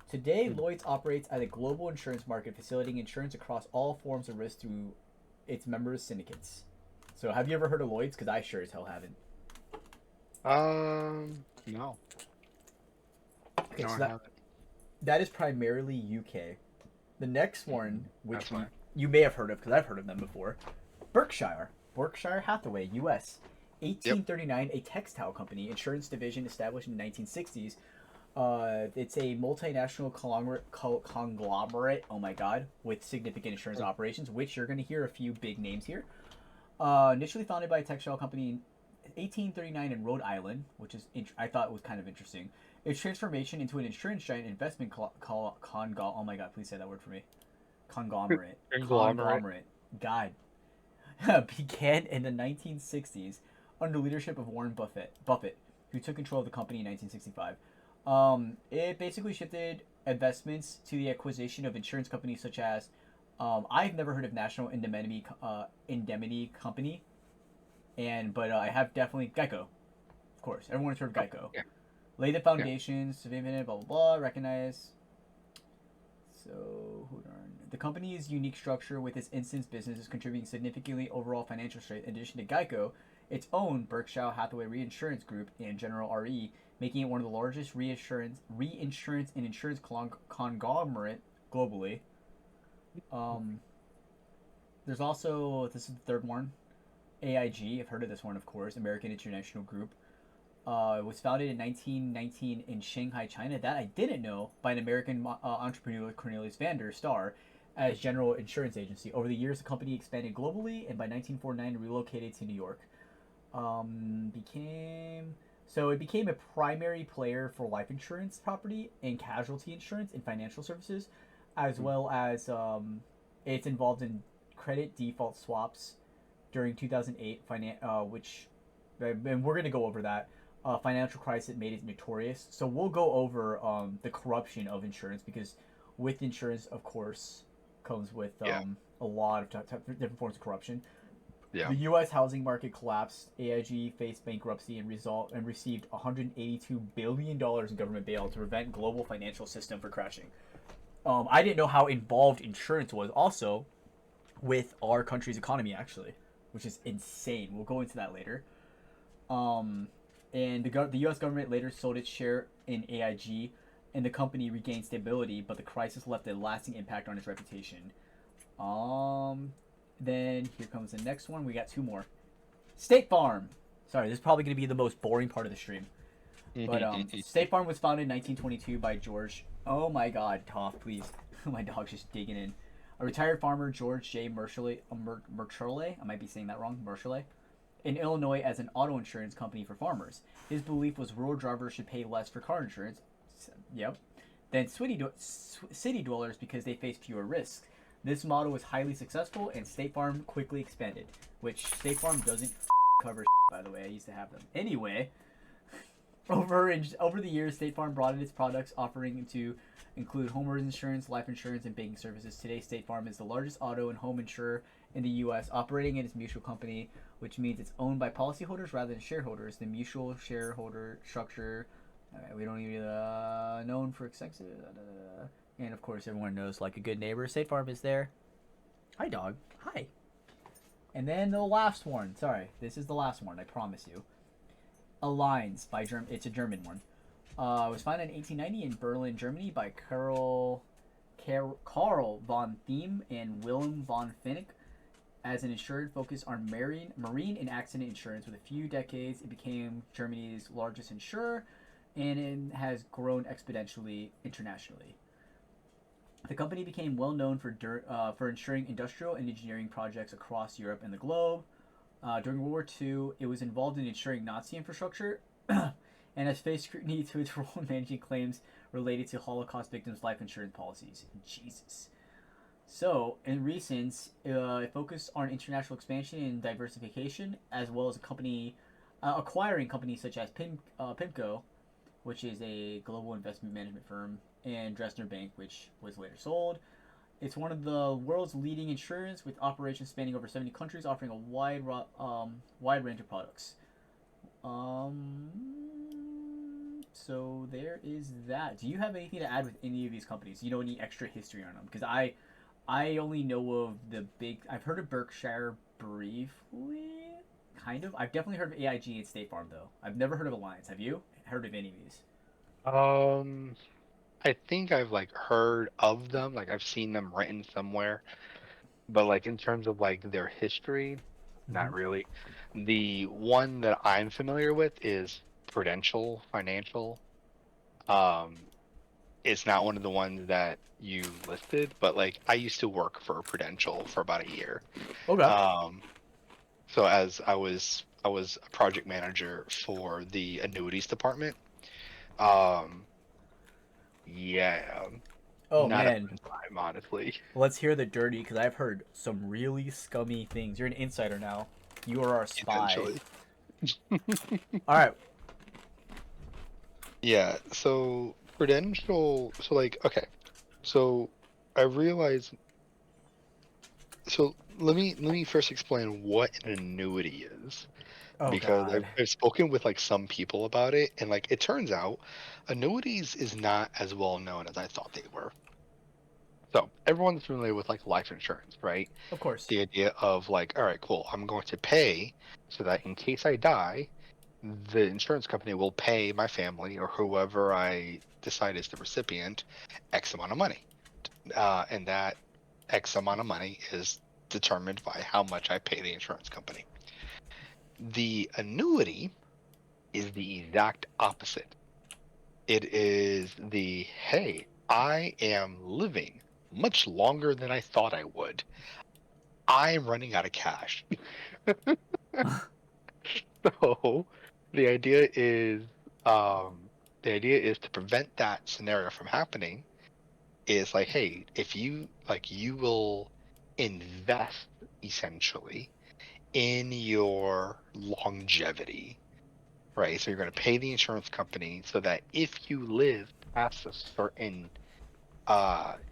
Today, Lloyd's operates as a global insurance market, facilitating insurance across all forms of risk through its members' syndicates. So, have you ever heard of Lloyd's? Because I sure as hell haven't. No. Okay, No, so I haven't. that is primarily UK. The next one, which That's fine. you may have heard of, because I've heard of them before, Berkshire Hathaway, U.S. 1839, a textile company, insurance division established in the 1960s. It's a multinational conglomerate, oh my god, with significant insurance operations, which you're going to hear a few big names here. Initially founded by a textile company in 1839 in Rhode Island, which is I thought was kind of interesting. Its transformation into an insurance giant investment oh my god, please say that word for me. Conglomerate. God. Began in the 1960s under leadership of Warren Buffett, who took control of the company in 1965. It basically shifted investments to the acquisition of insurance companies such as, I've never heard of National Indemnity Company, but I have definitely Geico, of course. Everyone's heard of Geico. Yeah. Lay the foundations, blah blah blah. Recognize. So, the company's unique structure with its instance business is contributing significantly overall financial strength. In addition to Geico, its own Berkshire Hathaway Reinsurance Group and General RE, making it one of the largest reinsurance and insurance conglomerate globally. There's also, this is the third one, AIG. I've heard of this one, of course, American International Group. It was founded in 1919 in Shanghai, China. That I didn't know, by an American entrepreneur, Cornelius van der Star, as General Insurance Agency. Over the years, the company expanded globally, and by 1949, relocated to New York. It became a primary player for life insurance, property, and casualty insurance and financial services, as well as it's involved in credit default swaps during 2008, and we're going to go over that. Financial crisis made it notorious. So we'll go over the corruption of insurance, because with insurance, of course, comes with a lot of different forms of corruption. Yeah. The U.S. housing market collapsed. AIG faced bankruptcy and received $182 billion in government bail to prevent global financial system from crashing. I didn't know how involved insurance was also with our country's economy, actually, which is insane. We'll go into that later. And the U.S. government later sold its share in AIG, and the company regained stability, but the crisis left a lasting impact on its reputation. Then here comes the next one. We got 2 more. State Farm. Sorry, this is probably going to be the most boring part of the stream. But State Farm was founded in 1922 by George. Oh my God, Toph, please. My dog's just digging in. A retired farmer, George J. Merchole, I might be saying that wrong, Merchole, in Illinois as an auto insurance company for farmers. His belief was rural drivers should pay less for car insurance. Yep. Than city dwellers because they face fewer risks. This model was highly successful, and State Farm quickly expanded, which State Farm doesn't cover. By the way, I used to have them. Anyway, over the years, State Farm broadened its products offering to include homeowners insurance, life insurance, and banking services. Today, State Farm is the largest auto and home insurer in the U.S., operating in its mutual company, which means it's owned by policyholders rather than shareholders. The mutual shareholder structure, we don't even known for extensive. And of course, everyone knows, like a good neighbor, State Farm is there. Hi, dog. Hi. And then the last one. Sorry, this is the last one. I promise you. Allianz by It's a German one. It was founded in 1890 in Berlin, Germany by Karl von Thiem and Wilhelm von Finck. As an insured focus on marine and accident insurance, with a few decades, it became Germany's largest insurer, and it has grown exponentially internationally. The company became well known for insuring industrial and engineering projects across Europe and the globe. During World War II, it was involved in insuring Nazi infrastructure and has faced scrutiny to its role in managing claims related to Holocaust victims' life insurance policies. Jesus. So, in recent, it focused on international expansion and diversification, as well as acquiring companies such as PIMCO, which is a global investment management firm, and Dresdner Bank, which was later sold. It's one of the world's leading insurers with operations spanning over 70 countries, offering a wide range of products. So there is that. Do you have anything to add with any of these companies? Do you know any extra history on them? Because I only know of the big. I've heard of Berkshire briefly, kind of. I've definitely heard of AIG and State Farm though. I've never heard of Alliance. Have you heard of any of these? I think I've like heard of them, like I've seen them written somewhere, but like in terms of like their history, Mm-hmm. not really. The one that I'm familiar with is Prudential Financial. Um, it's not one of the ones that you listed, but like I used to work for Prudential for about a year. Okay. Um, so as I was a project manager for the annuities department. Um, yeah, Oh not a man, fun time, honestly. let's hear the dirty because I've heard some really scummy things. You're an insider now. You are our spy. Essentially. All right. Yeah, so Prudential, so like, okay, so I realize, so let me first explain what an annuity is, Oh because God. I've spoken with like some people about it, and like it turns out annuities is not as well known as I thought they were. So everyone's familiar with like life insurance, right? Of course. The idea of like, all right, cool, I'm going to pay so that in case I die, the insurance company will pay my family or whoever I decide is the recipient X amount of money. And that X amount of money is determined by how much I pay the insurance company. The annuity is the exact opposite. It is the, hey, I am living much longer than I thought I would. I'm running out of cash. So the idea is um the idea is to prevent that scenario from happening is like, hey, if you like you will invest essentially in your longevity, right? So you're going to pay the insurance company so that if you live past a certain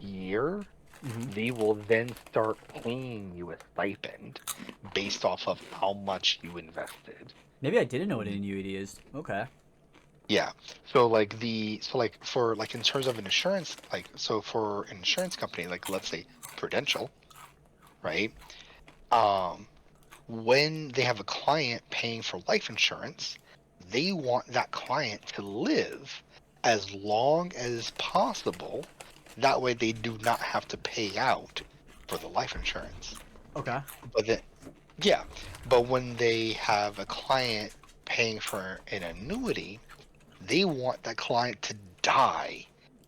year, Mm-hmm. they will then start paying you a stipend based off of how much you invested. Maybe I didn't know what an annuity is. Okay. Yeah. So like for like in terms of an insurance, like so for an insurance company, like let's say Prudential, right? Um, when they have a client paying for life insurance, they want that client to live as long as possible. That way they do not have to pay out for the life insurance. Okay. But then, yeah, but when they have a client paying for an annuity, They want that client to die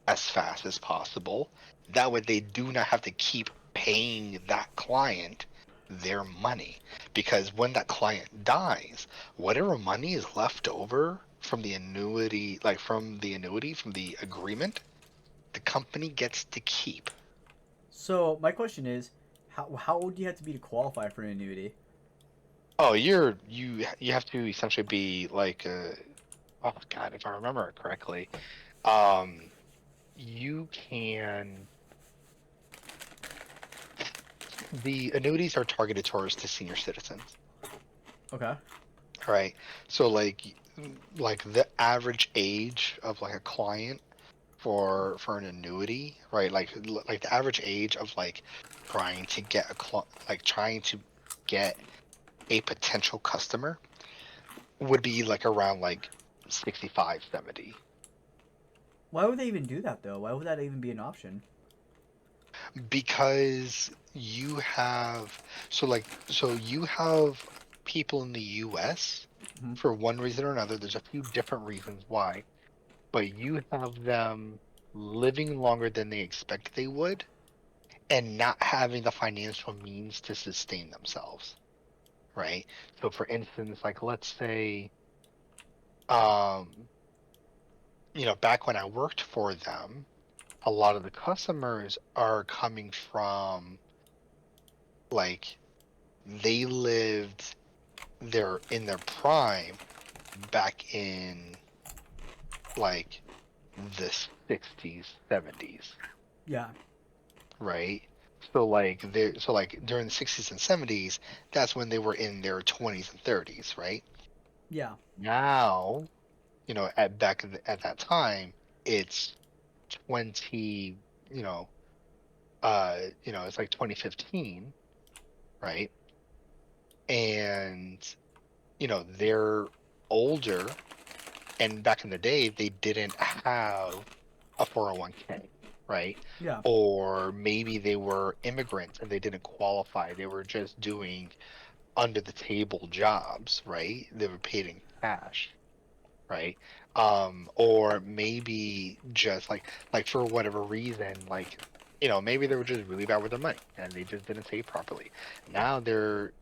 as fast as possible. That way, they do not have to keep paying that client their money. Because when that client dies, whatever money is left over from the annuity, from the agreement, the company gets to keep. So my question is, how old do you have to be to qualify for an annuity? Oh, you have to essentially be like oh God, if I remember it correctly, um, you can the annuities are targeted towards to senior citizens, Okay. right? So like the average age of like a client for an annuity, right? Like the average age of like trying to get a potential customer would be like around like 65, 70. Why would they even do that though? Why would that even be an option? Because you have so you have people in the US Hmm. for one reason or another. There's a few different reasons why, but you have them living longer than they expect they would and not having the financial means to sustain themselves, right? So for instance, like let's say um back when I worked for them, a lot of the customers are coming from like they lived in their prime back in like the 60s, 70s, Yeah. right? So like during the 60s and 70s, that's when they were in their 20s and 30s, right? Yeah. Now, at that time, it's 20, you know, it's like 2015, right? And they're older, and back in the day they didn't have a 401k, right? Yeah. Or maybe they were immigrants and they didn't qualify, they were just doing under the table jobs, right? They were paid in cash, right? Or maybe just like for whatever reason, like maybe they were just really bad with their money and they just didn't save properly. Now they're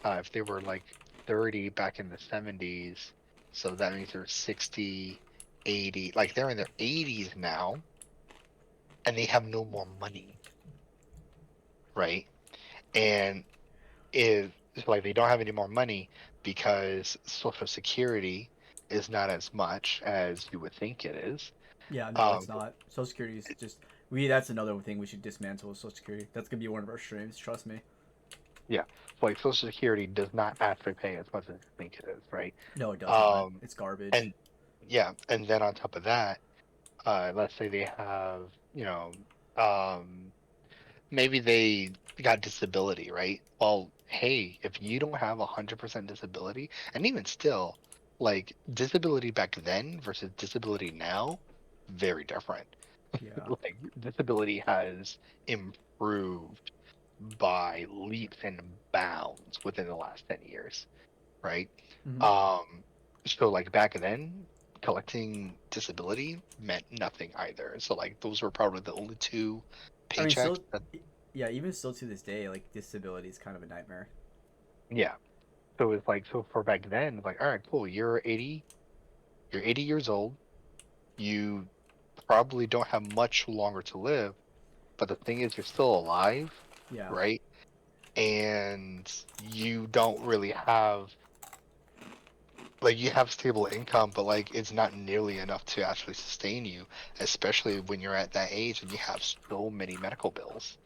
if they were like 30 back in the 70s, so that means they're 60, 80, like they're in their 80s now and they have no more money, right? And if so like they don't have any more money because Social Security is not as much as you would think it is. Yeah. No, Um, it's not. Social Security is just we. That's another thing we should dismantle with Social Security. That's gonna be one of our streams. Trust me. yeah, so like Social Security does not actually pay as much as you think it is, right? No, it does not. Um, It's garbage. and yeah, and then on top of that, let's say they have, um, maybe they got disability, right? Well, hey, if you don't have 100% disability, and even still, like disability back then versus disability now, very different. Yeah. Like disability has improved by leaps and bounds within the last 10 years, right? Hmm. Um, so like back then, collecting disability meant nothing either. So like those were probably the only two I mean, paychecks still, that, yeah. Even still to this day, like disability is kind of a nightmare. yeah. So it's like so for back then, it's like, all right, cool, you're 80 years old, you probably don't have much longer to live, but the thing is you're still alive, Yeah. right? And you don't really have like you have stable income, but like it's not nearly enough to actually sustain you, especially when you're at that age and you have so many medical bills.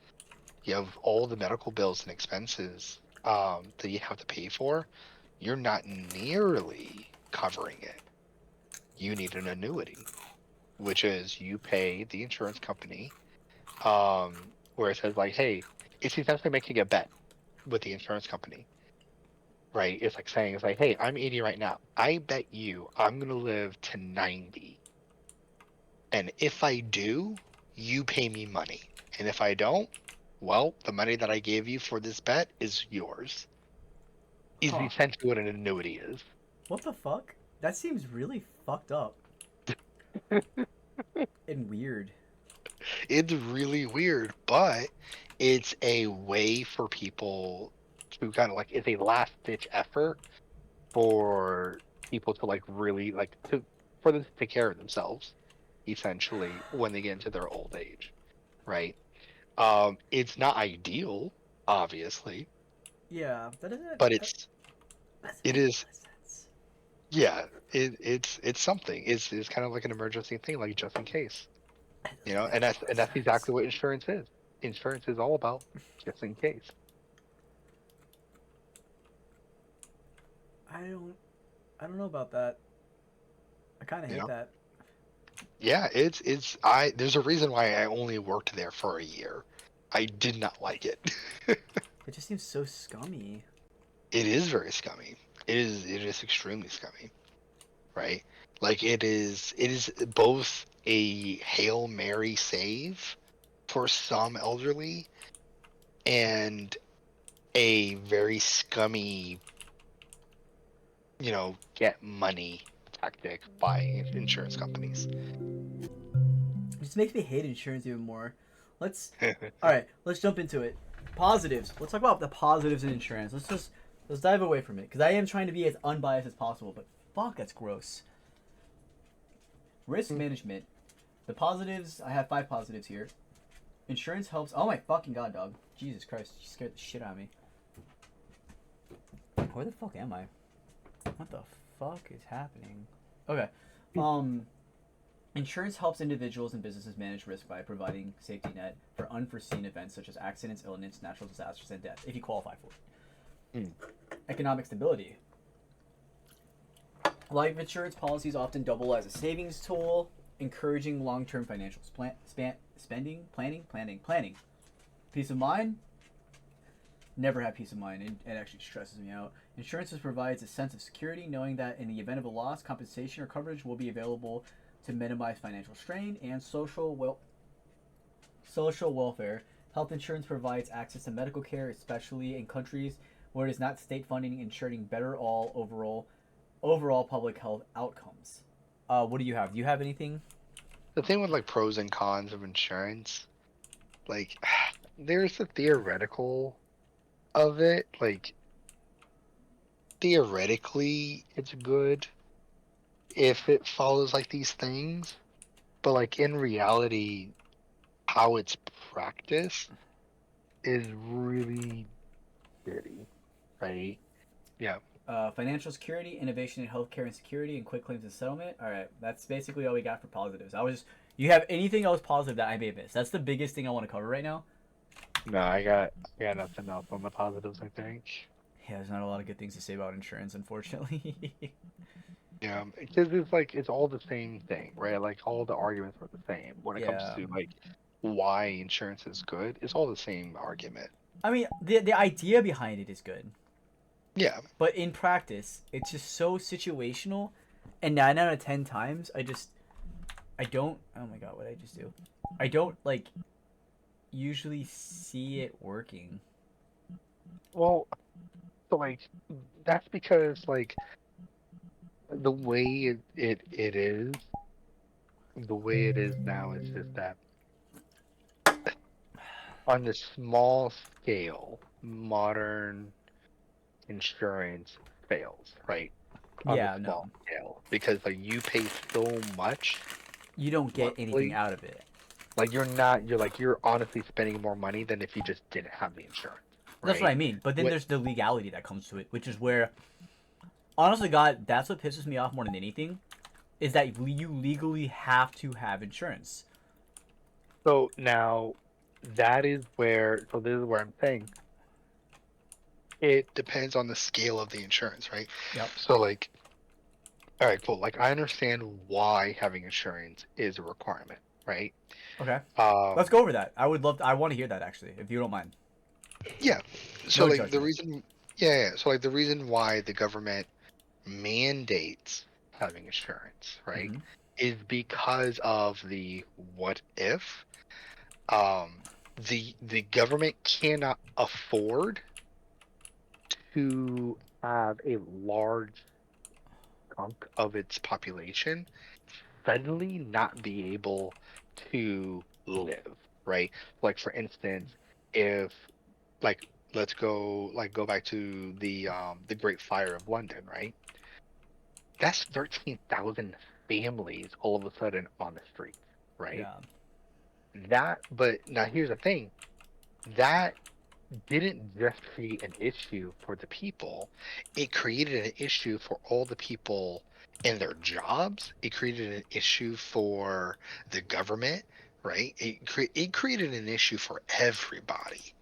You have all the medical bills and expenses that you have to pay for. You're not nearly covering it. You need an annuity, which is you pay the insurance company, where it says like, hey, it's essentially making a bet with the insurance company, right? It's like saying, it's like, hey, I'm 80 right now. I bet you I'm gonna live to 90. And if I do, you pay me money. And if I don't, well, the money that I gave you for this bet is yours. Is Huh. essentially what an annuity is. What the fuck? That seems really fucked up and weird. It's really weird, but it's a way for people to kind of like it's a last ditch effort for people to like really like to for them to take care of themselves essentially when they get into their old age, right? It's not ideal, obviously, Yeah, that doesn't. but That doesn't it make a is lot of sense. yeah, it's something. It's kind of like an emergency thing, like just in case, That you doesn't know, make a lot and of that's sense. exactly what insurance is. Insurance is all about just in case. I don't. I don't know about that. I kind of You hate know? that. Yeah, it's I there's a reason why I only worked there for a year. I did not like it. It just seems so scummy. It is very scummy. It is extremely scummy, right? Like it is both a Hail Mary save for some elderly and a very scummy, get money tactic by insurance companies. It just makes me hate insurance even more. Let's. All right, let's jump into it. Positives. Let's talk about the positives in insurance. Let's dive away from it because I am trying to be as unbiased as possible. But fuck, that's gross. Risk management. The positives. I have 5 positives here. Insurance helps. Oh my fucking god, dog. Jesus Christ, you scared the shit out of me. Where the fuck am I? What the fuck is happening? Okay. Um, Insurance helps individuals and businesses manage risk by providing safety net for unforeseen events such as accidents, illness, natural disasters, and death, if you qualify for it. Mm. Economic stability. Life insurance policies often double as a savings tool, encouraging long-term financial planning. Peace of mind. Never have peace of mind. It actually stresses me out. Insurance provides a sense of security, knowing that in the event of a loss, compensation or coverage will be available to minimize financial strain and social welfare. Health insurance provides access to medical care, especially in countries where it is not state funding, ensuring better all overall public health outcomes. What do you have? Do you have anything? The thing with like pros and cons of insurance, like there's the theoretical of it. Like theoretically, it's good if it follows like these things, but like in reality, how it's practiced is really shitty, right? Yeah. Financial security, innovation in healthcare and security, and quick claims and settlement. All right, that's basically all we got for positives. You have anything else positive that I may miss? That's the biggest thing I want to cover right now. No, I got nothing else on the positives, I think. Yeah, there's not a lot of good things to say about insurance, unfortunately. Yeah, because it's like it's all the same thing, right? Like all the arguments are the same when it comes Yeah, to like why insurance is good. It's all the same argument. I mean the idea behind it is good, Yeah. but in practice, it's just so situational. And 9 out of 10 times, I don't. Oh my god, what did I just do? I don't like usually see it working. Well, so like that's because like the way it is, the way it is now is just that on the small scale, modern insurance fails, right? On the Yeah, small no, scale because like you pay so much you don't get anything monthly. out of it. Like you're honestly spending more money than if you just didn't have the insurance, That's what right? I mean. But then What there's the legality that comes to it, which is where, honestly, God, that's what pisses me off more than anything, is that you legally have to have insurance. so now this is where I'm saying it depends on the scale of the insurance, right? Yep. So like all right, cool. Like I understand why having insurance is a requirement, right? Okay. Let's Um go over that. I would love. I want to hear that actually, if you don't mind. yeah. So No like the judgment. reason yeah, yeah. So like the reason why the government mandates having insurance, right, Mm-hmm. is because of the what if. Um, the government cannot afford to have a large chunk of its population suddenly not be able to live, right? Like for instance, if like let's go back to the Great Fire of London, right? That's 13,000 families all of a sudden on the street, right? Yeah. But now here's the thing, that didn't just create an issue for the people, it created an issue for all the people in their jobs. It created an issue for the government, right? It created an issue for everybody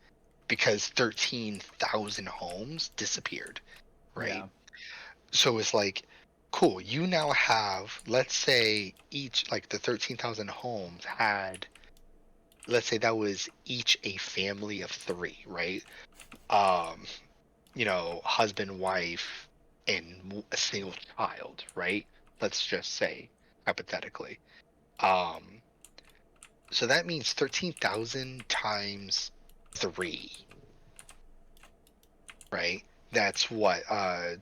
because 13,000 homes disappeared, right? Yeah. So it's like, cool, you now have, let's say each, like the 13,000 homes had, let's say that was each a family of three, right? Um, husband, wife, and a single child, right? Let's just say, hypothetically. Um, so that means 13,000 times three, right? That's what,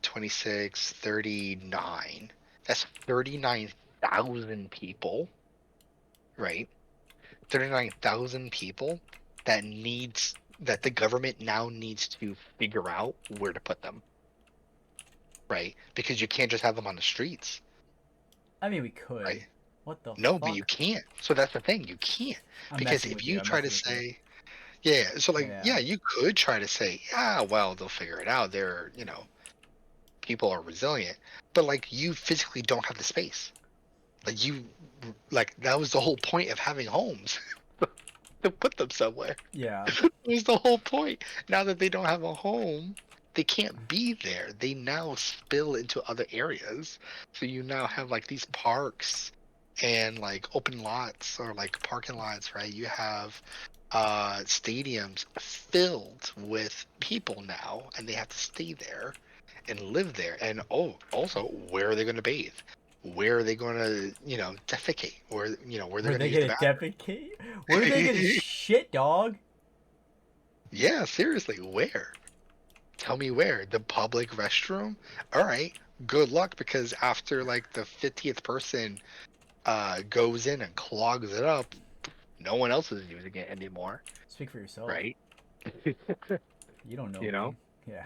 26, 39. That's 39,000 people, right? 39,000 people that the government now needs to figure out where to put them, right? Because you can't just have them on the streets, I mean, we could. right? What the No, but you fuck? can't. So that's the thing, you can't. I'm Because messing if with you. you I'm try to messing with you. say, yeah, so like, Yeah. yeah, you could try to say, yeah, well, they'll figure it out. People are resilient, but like you physically don't have the space. Like like that was the whole point of having homes to put them somewhere. Yeah. Was the whole point. Now that they don't have a home, they can't be there. They now spill into other areas. So you now have like these parks and like open lots or like parking lots, right? You have stadiums filled with people now, and they have to stay there and live there. And oh, also, where are they going to bathe? Where are they going to, defecate? Where they're Were going to they use the gonna bathroom? defecate? Where are they gonna shit, dog? Yeah, seriously, where? Tell me where. The public restroom? All right. Good luck because after like the 50th person goes in and clogs it up, no one else is using it anymore, Speak for yourself. right? You don't know You know? me. Yeah.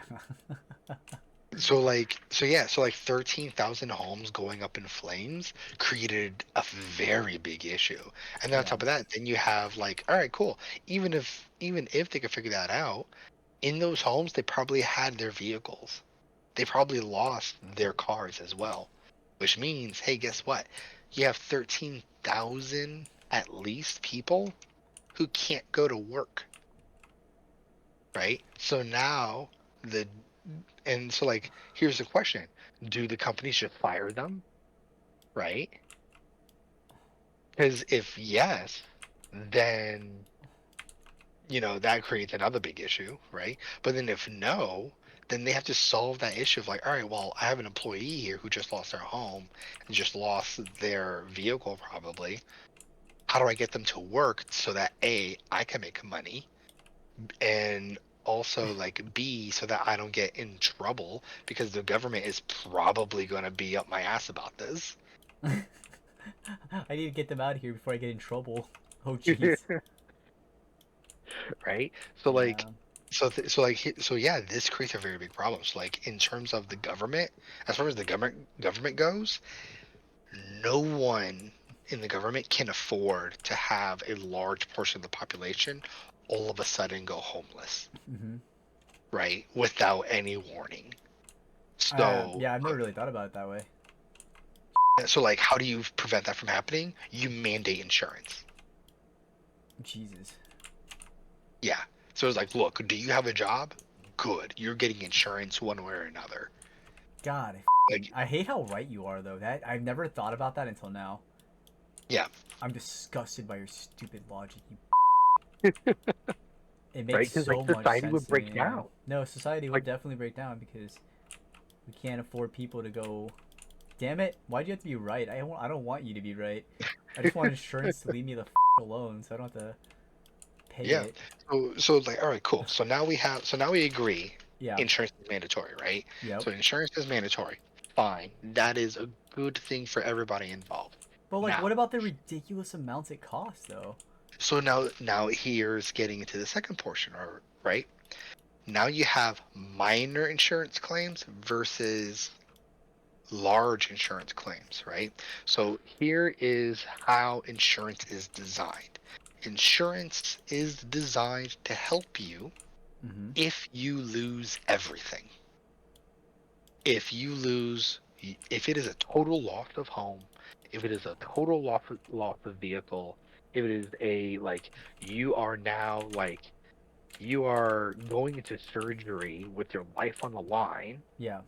So like 13,000 homes going up in flames created a very big issue. And then on Yeah. top of that, then you have like, all right, cool. Even if they could figure that out, in those homes they probably had their vehicles. They probably lost their cars as well, which means, hey, guess what? You have 13,000 at least people who can't go to work, right? So now the and so like here's the question. Do the companies just fire them, right? Because if yes, then that creates another big issue, right? But then if no, then they have to solve that issue of like, all right, well, I have an employee here who just lost their home and just lost their vehicle probably. How do I get them to work so that A, I can make money, and also like B, so that I don't get in trouble because the government is probably going to be up my ass about this, I need to get them out of here before I get in trouble. Oh jeez. right? So like Yeah. so yeah, this creates a very big problem. So like in terms of the government, as far as the government goes, no one in the government can afford to have a large portion of the population all of a sudden go homeless, Mhm. right? Without any warning. So Yeah, I've never really thought about it that way. so like how do you prevent that from happening? You mandate insurance. Jesus. Yeah. So it's like, look, do you have a job? Good. You're getting insurance one way or another. God, Like, I hate how right you are though. That I've never thought about that until now. yeah, I'm disgusted by your stupid logic. It right? makes Because like so much society sense would to me, break man. down. No, society would Like, definitely break down because we can't afford people to go. Damn it! Why do you have to be right? I don't want you to be right. I just want insurance to leave me the alone, so I don't have to pay yeah. it. So like, all right, cool. So now we agree Yeah. insurance is mandatory, right? Yep. So insurance is mandatory. fine. That is a good thing for everybody involved. But like, Now, what about the ridiculous amounts it costs, though? so now here's getting into the second portion, right? Now you have minor insurance claims versus large insurance claims, right? So here is how insurance is designed. Insurance is designed to help you Mm-hmm. if you lose everything. If you lose, if it is a total loss of home, if it is a total loss of vehicle, if it is a like you are now like you are going into surgery with your life on the line, Yeah.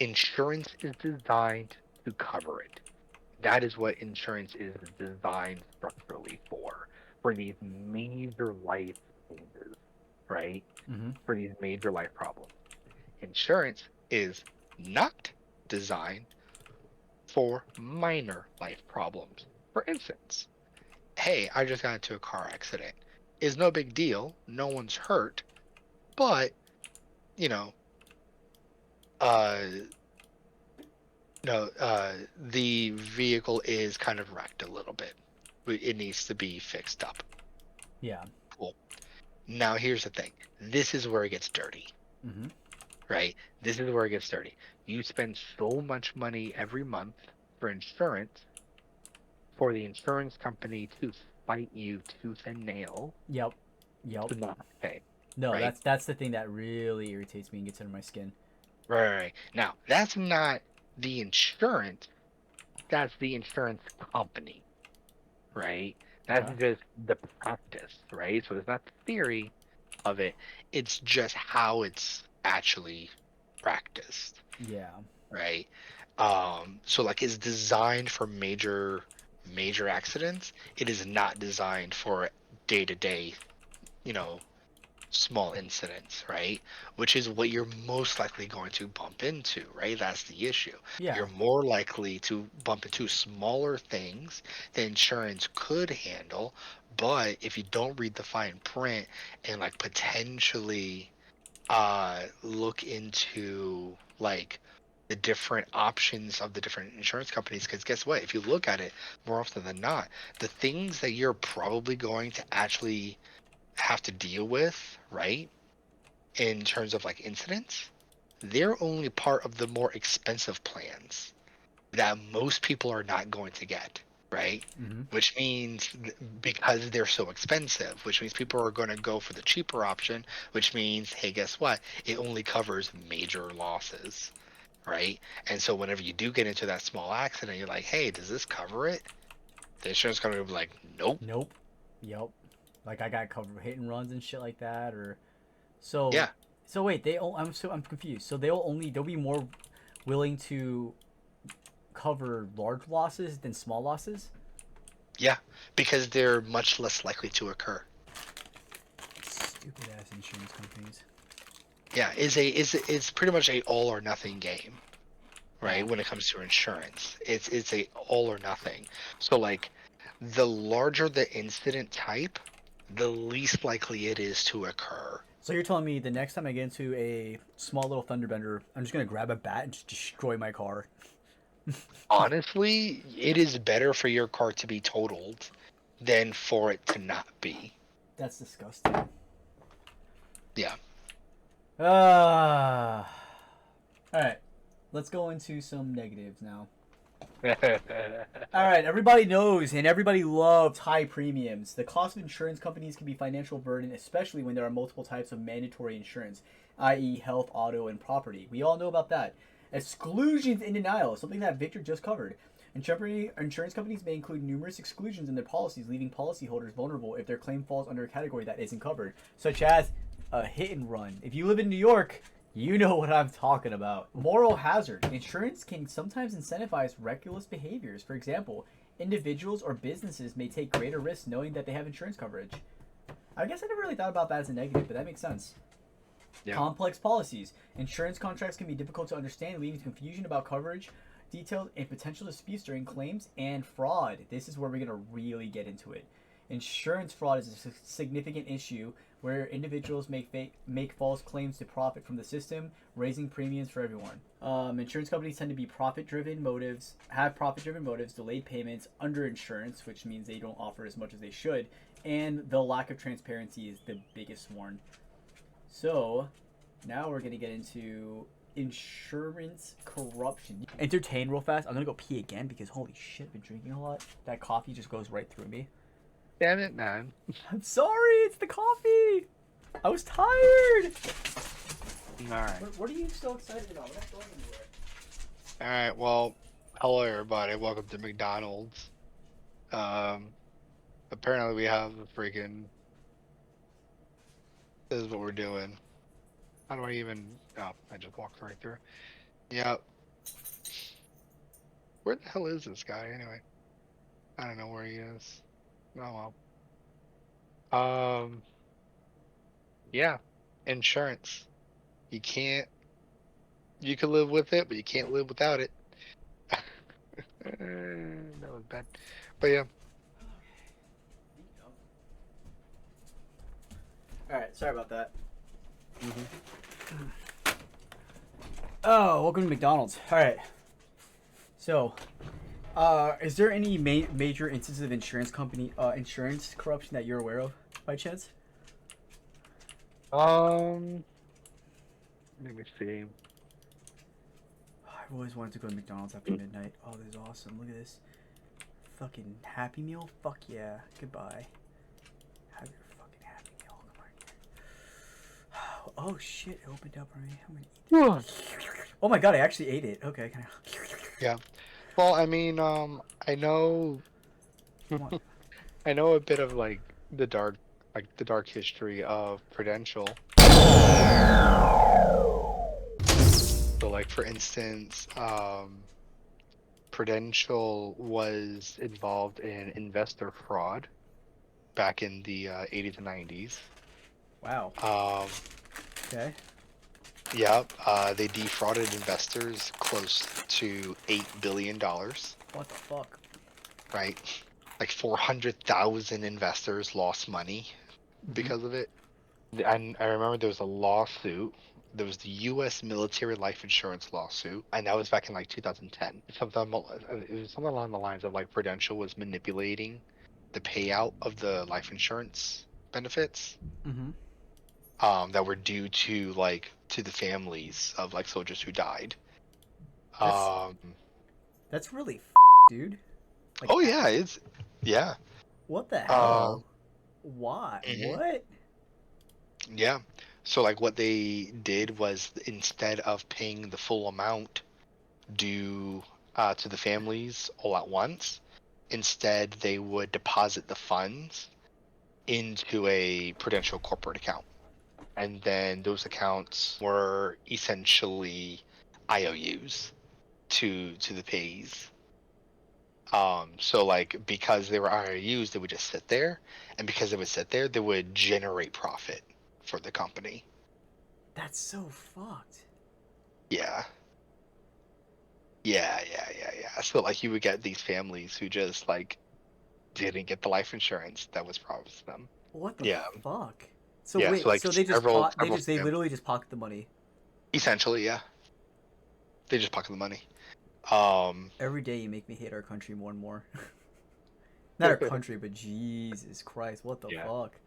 insurance is designed to cover it. That is what insurance is designed structurally for these major life changes, right? Mm-hmm. For these major life problems. Insurance is not designed for minor life problems. For instance, hey, I just got into a car accident. Is no big deal. No one's hurt, but you know, uh, no, the vehicle is kind of wrecked a little bit. It needs to be fixed up. Yeah. Cool. Now here's the thing. This is where it gets dirty, Mm-hmm. right? This is where it gets dirty. You spend so much money every month for insurance for the insurance company to fight you tooth and nail Yep. Yep. to not pay, No, right? that's the thing that really irritates me and gets under my skin. Right. Now, that's not the insurance, that's the insurance company, right? That's Okay. just the practice, right? So it's not the theory of it, it's just how it's actually practiced, Yeah. right? So like it's designed for major accidents. It is not designed for day to day, you know, small incidents, right? Which is what you're most likely going to bump into, right? That's the issue. Yeah. You're more likely to bump into smaller things that insurance could handle, but if you don't read the fine print and like potentially look into like the different options of the different insurance companies, because guess what, if you look at it more often than not, the things that you're probably going to actually have to deal with, right, in terms of like incidents, they're only part of the more expensive plans that most people are not going to get, right? Mm-hmm. Which means because they're so expensive, which means people are going to go for the cheaper option, which means, hey, guess what? It only covers major losses, right? And so whenever you do get into that small accident, you're like, hey, does this cover it? The insurance company will be like, nope. Nope. Yep. Like I got covered hit and runs and shit like that, or so. Yeah, So wait, I'm confused. So they'll be more willing to cover large losses than small losses. yeah, because they're much less likely to occur. Stupid ass insurance companies. Yeah, it's pretty much a all or nothing game, Yeah. right? When it comes to insurance, it's a all or nothing. So like, the larger the incident type, the least likely it is to occur. So you're telling me the next time I get into a small little thunderbender, I'm just gonna grab a bat and just destroy my car. Honestly, it is better for your car to be totaled than for it to not be. That's disgusting. Yeah. Ah. All right. Let's go into some negatives now. All right, everybody knows and everybody loves high premiums. The cost of insurance companies can be financial burden, especially when there are multiple types of mandatory insurance, i.e., health, auto, and property. We all know about that. Exclusions in denial, something that Victor just covered. Insurance companies may include numerous exclusions in their policies, leaving policyholders vulnerable if their claim falls under a category that isn't covered, such as a hit and run. If you live in New York, you know what I'm talking about. Moral hazard. Insurance can sometimes incentivize reckless behaviors. For example, individuals or businesses may take greater risks knowing that they have insurance coverage. I guess I never really thought about that as a negative, but that makes sense. Yeah. Complex policies. Insurance contracts can be difficult to understand, leading to confusion about coverage, details, and potential disputes during claims and fraud. This is where we're going to really get into it. Insurance fraud is a significant issue where individuals make false claims to profit from the system, raising premiums for everyone. Insurance companies tend to be profit-driven motives, delayed payments, underinsurance, which means they don't offer as much as they should, and the lack of transparency is the biggest one. So, now we're gonna get into insurance corruption. Entertain real fast. I'm gonna go pee again because holy shit, I've been drinking a lot. That coffee just goes right through me. Damn it, man. I'm sorry, it's the coffee. I was tired. Alright. What are you so excited about? We're not going anywhere. Alright, well, hello everybody. Welcome to McDonald's. Apparently we have a freaking... This is what we're doing. How do I even... Oh, I just walked right through. Yep. Where the hell is this guy, anyway? I don't know where he is. Oh, well. Yeah. Insurance. You can't... You can live with it, but you can't live without it. That was bad. But yeah. Alright, sorry about that. Oh, welcome to McDonald's. Alright. So, is there any major instances of insurance corruption that you're aware of, by chance? Let me see. I've always wanted to go to McDonald's after midnight. Oh, this is awesome. Look at this. Fucking Happy Meal? Fuck yeah. Goodbye. Have your fucking Happy Meal. Come on here. Oh shit, it opened up already. I'm gonna eat. Oh my god, I actually ate it. Okay, can I... Yeah. Well, I mean, I know... I know a bit of, like, the dark history of Prudential. So, like, for instance, Prudential was involved in investor fraud back in the 80s and 90s. Wow. Okay. Yep. They defrauded investors close to $8 billion. What the fuck? Right. Like 400,000 investors lost money because of it. And I remember there was a lawsuit. There was the U.S. military life insurance lawsuit, and that was back in like 2010. It was something along the lines of like Prudential was manipulating the payout of the life insurance benefits that were due to the families of like soldiers who died. That's really dude. Like, oh yeah, yeah. What the hell? Why? What? Yeah. So like what they did was instead of paying the full amount due to the families all at once, instead they would deposit the funds into a Prudential corporate account. And then those accounts were essentially IOUs to the payees. So like because they were IOUs, they would just sit there, and because they would sit there, they would generate profit for the company. That's so fucked. Yeah. So like you would get these families who just like didn't get the life insurance that was promised them. What the fuck? So yeah, wait, so, like, so they literally just pocket the money. Essentially, yeah. They just pocket the money. Every day you make me hate our country more and more. Not our country, but Jesus Christ, what the fuck?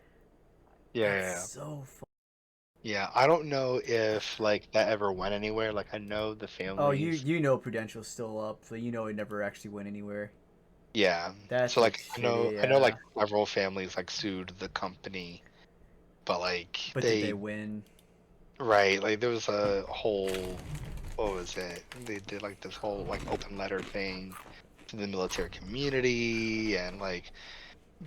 That's so fucked. Yeah, I don't know if like that ever went anywhere. Like I know the families. Oh, you know Prudential's still up, so you know it never actually went anywhere. Yeah. That's so like shitty, I know like several families like sued the company, but like did they win? Right, like there was a whole, what was it? They did like this whole like open letter thing to the military community and like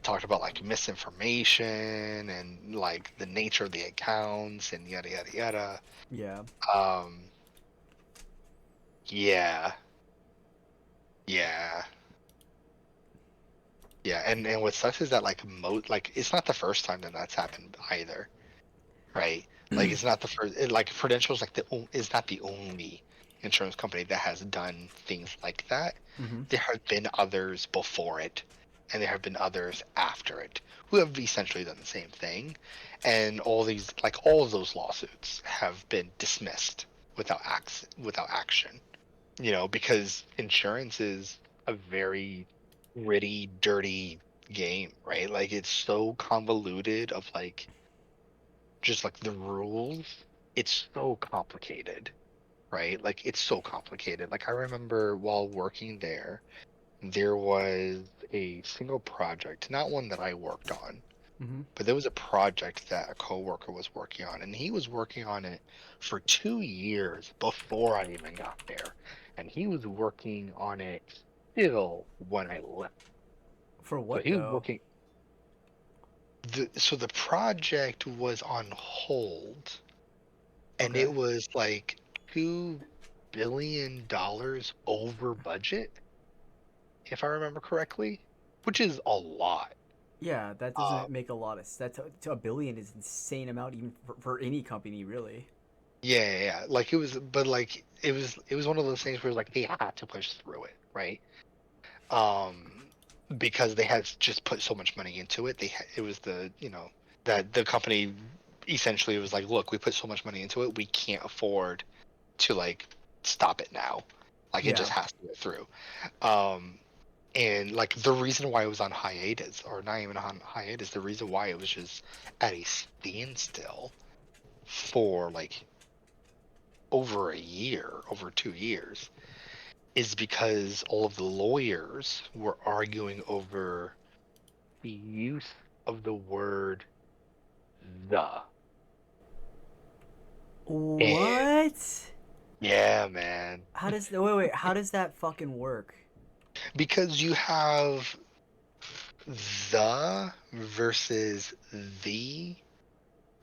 talked about like misinformation and like the nature of the accounts and yada yada yada. Yeah. Yeah, and what sucks is that like it's not the first time that that's happened either, right? Like it's not the first. Like Prudential's like is not the only insurance company that has done things like that. There have been others before it and there have been others after it who have essentially done the same thing, and all of those lawsuits have been dismissed without action. Because insurance is a very gritty, dirty game, right? Like it's so convoluted of like just like the rules. It's so complicated, right? Like it's so complicated. Like I remember while working there was a single project, not one that I worked on, Mm-hmm. but there was a project that a coworker was working on, and he was working on it for 2 years before I even got there, and he was working on it still when I left. For So what he was though? working. So the project was on hold, and Okay. it was like $2 billion over budget, if I remember correctly, which is a lot. Yeah, that Um, doesn't make a lot of sense. To a billion is insane amount even for any company, really. yeah. Like it was, but like it was one of those things where like they had to push through it, right? Um, because they had just put so much money into it. It was that the company essentially was like, look, we put so much money into it, we can't afford to like stop it now. Like it Yeah. just has to go through. Um, and like the reason why it was on hiatus, or not even on hiatus, the reason why it was just at a standstill for like over a year, over 2 years, is because all of the lawyers were arguing over the use of the word the. And What? yeah, man. How does wait? How does that fucking work? Because you have the versus the,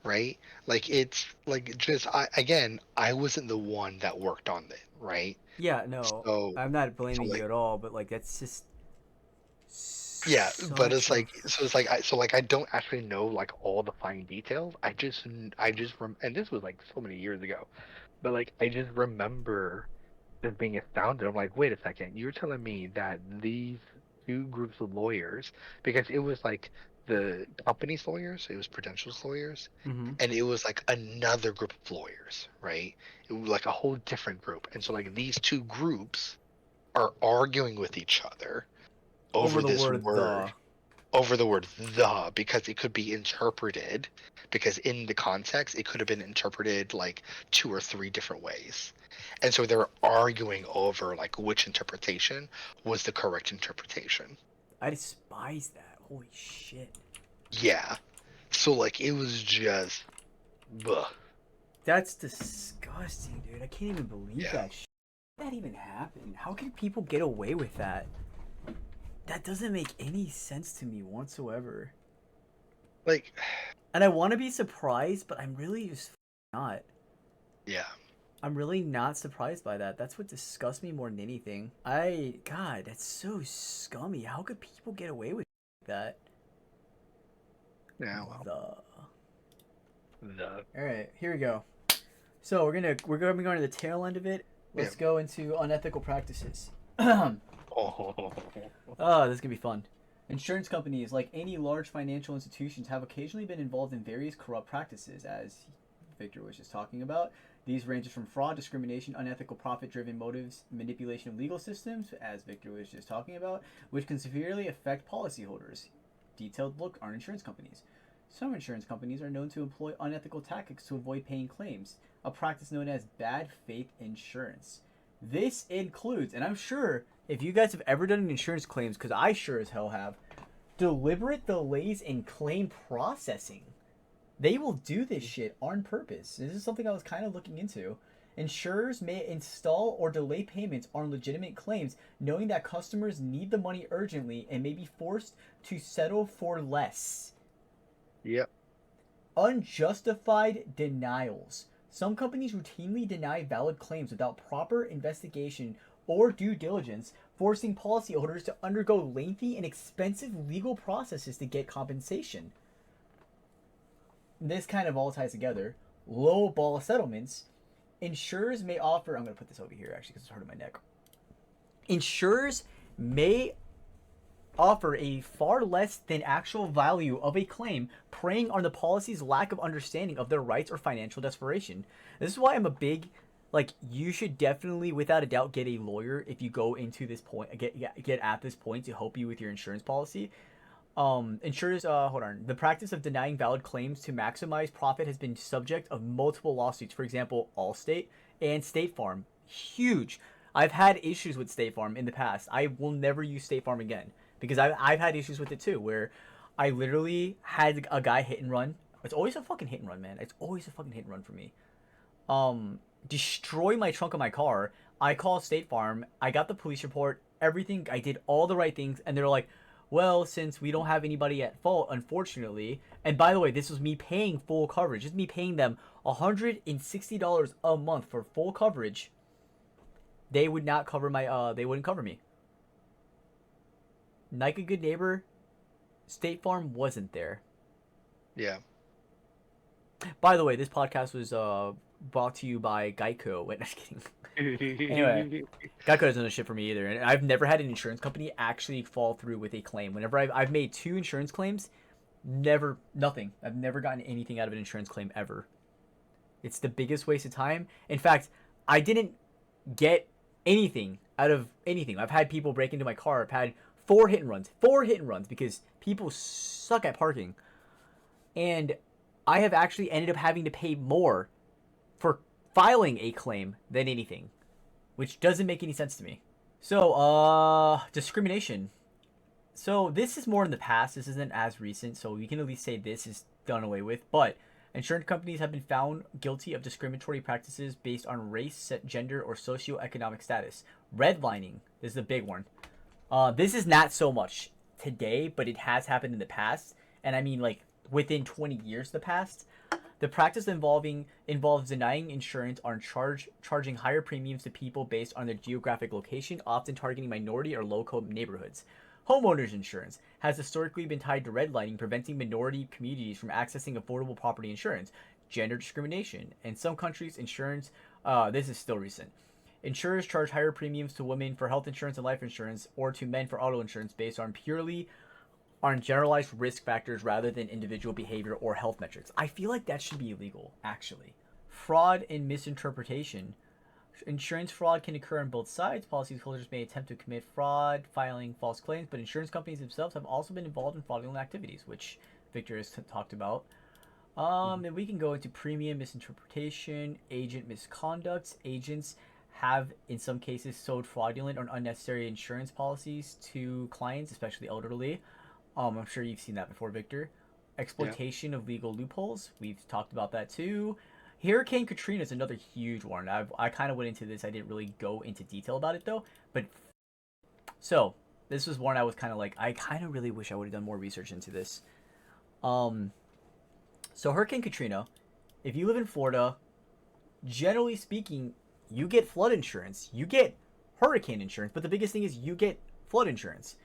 right? Like it's like just I wasn't the one that worked on it, right? Yeah, no, So I'm not so blaming you like at all, but like that's just yeah, but such it's a like so it's like I don't actually know like all the fine details. And this was like so many years ago, but like I just remember just being astounded. I'm like, wait a second, you're telling me that these two groups of lawyers, because it was like the company's lawyers, it was Prudential's lawyers, mm-hmm. and it was like another group of lawyers, right? It was like a whole different group, and so like these two groups are arguing with each other Over over the this word the. word over the word the, because it could be interpreted, because in the context it could have been interpreted like two or three different ways, and so they're arguing over like which interpretation was the correct interpretation. I despise that. Holy shit. Yeah, so like it was just ugh. That's disgusting, dude. I can't even believe Yeah, that shit. How did that even happen? How can people get away with that? That doesn't make any sense to me whatsoever. like And I want to be surprised, but I'm really just not. yeah. I'm really not surprised by that. That's what disgusts me more than anything. God, that's so scummy. How could people get away with that? Yeah, well, The. the All right, here we go. So we're gonna be going to the tail end of it. yeah. Let's go into unethical practices. Oh, Oh, this is gonna be fun. Insurance companies, like any large financial institutions, have occasionally been involved in various corrupt practices, as Victor was just talking about. These ranges from fraud, discrimination, unethical profit-driven motives, manipulation of legal systems, as Victor was just talking about, which can severely affect policyholders. Detailed look on insurance companies. Some insurance companies are known to employ unethical tactics to avoid paying claims, a practice known as bad faith insurance. This includes, and I'm sure if you guys have ever done insurance claims, because I sure as hell have, deliberate delays in claim processing. They will do this shit on purpose. This is something I was kind of looking into. Insurers may install or delay payments on legitimate claims, knowing that customers need the money urgently and may be forced to settle for less. yep. Unjustified denials. Some companies routinely deny valid claims without proper investigation or due diligence, forcing policyholders to undergo lengthy and expensive legal processes to get compensation. This kind of all ties together. Low ball settlements. Insurers may offer. I'm going to put this over here actually because it's hurting my neck. Insurers may offer a far less than actual value of a claim, preying on the policy's lack of understanding of their rights or financial desperation. This is why I'm a big, like, you should definitely, without a doubt, get a lawyer if you go into this point, get at this point to help you with your insurance policy. Insurers, hold on. The practice of denying valid claims to maximize profit has been subject of multiple lawsuits. For example, Allstate and State Farm. Huge. I've had issues with State Farm in the past. I will never use State Farm again because I've had issues with it too, where I literally had a guy hit and run. It's always a fucking hit and run, man. It's always a fucking hit and run for me. Destroy my trunk of my car. I called State Farm. I got the police report. Everything. I did all the right things, and they're like, well, since we don't have anybody at fault, unfortunately, and by the way, this was me paying full coverage. Just me paying them $160 a month for full coverage. They would not cover my, they wouldn't cover me. Like a good neighbor, State Farm wasn't there. Yeah. By the way, this podcast was brought to you by Geico. Wait, no, just kidding. Anyway, Geico doesn't do shit for me either, and I've never had an insurance company actually fall through with a claim. Whenever I've made 2 insurance claims, nothing. I've never gotten anything out of an insurance claim ever. It's the biggest waste of time. In fact, I didn't get anything out of anything. I've had people break into my car. I've had 4 hit and runs because people suck at parking, and I have actually ended up having to pay more for filing a claim than anything, which doesn't make any sense to me. So, discrimination. So this is more in the past. This isn't as recent, so we can at least say this is done away with. But insurance companies have been found guilty of discriminatory practices based on race, gender, or socioeconomic status. Redlining is the big one. This is not so much today, but it has happened in the past, and I mean like within 20 years the past. The practice involves denying insurance or charging higher premiums to people based on their geographic location, often targeting minority or local neighborhoods. Homeowners insurance has historically been tied to redlining, preventing minority communities from accessing affordable property insurance. Gender discrimination. In some countries, insurance, this is still recent. Insurers charge higher premiums to women for health insurance and life insurance, or to men for auto insurance based on generalized risk factors rather than individual behavior or health metrics. I feel like that should be illegal, actually. Fraud and misinterpretation. Insurance fraud can occur on both sides. Policyholders may attempt to commit fraud, filing false claims, but insurance companies themselves have also been involved in fraudulent activities, which Victor has talked about. And we can go into premium misinterpretation, agent misconduct. Agents have, in some cases, sold fraudulent or unnecessary insurance policies to clients, especially elderly. I'm sure you've seen that before, Victor. Exploitation of legal loopholes. We've talked about that too. Hurricane Katrina is another huge one. I kind of went into this. I didn't really go into detail about it though. But so this was one I was kind of like, I kind of really wish I would have done more research into this. So Hurricane Katrina, if you live in Florida, generally speaking, you get flood insurance. You get hurricane insurance, but the biggest thing is you get flood insurance.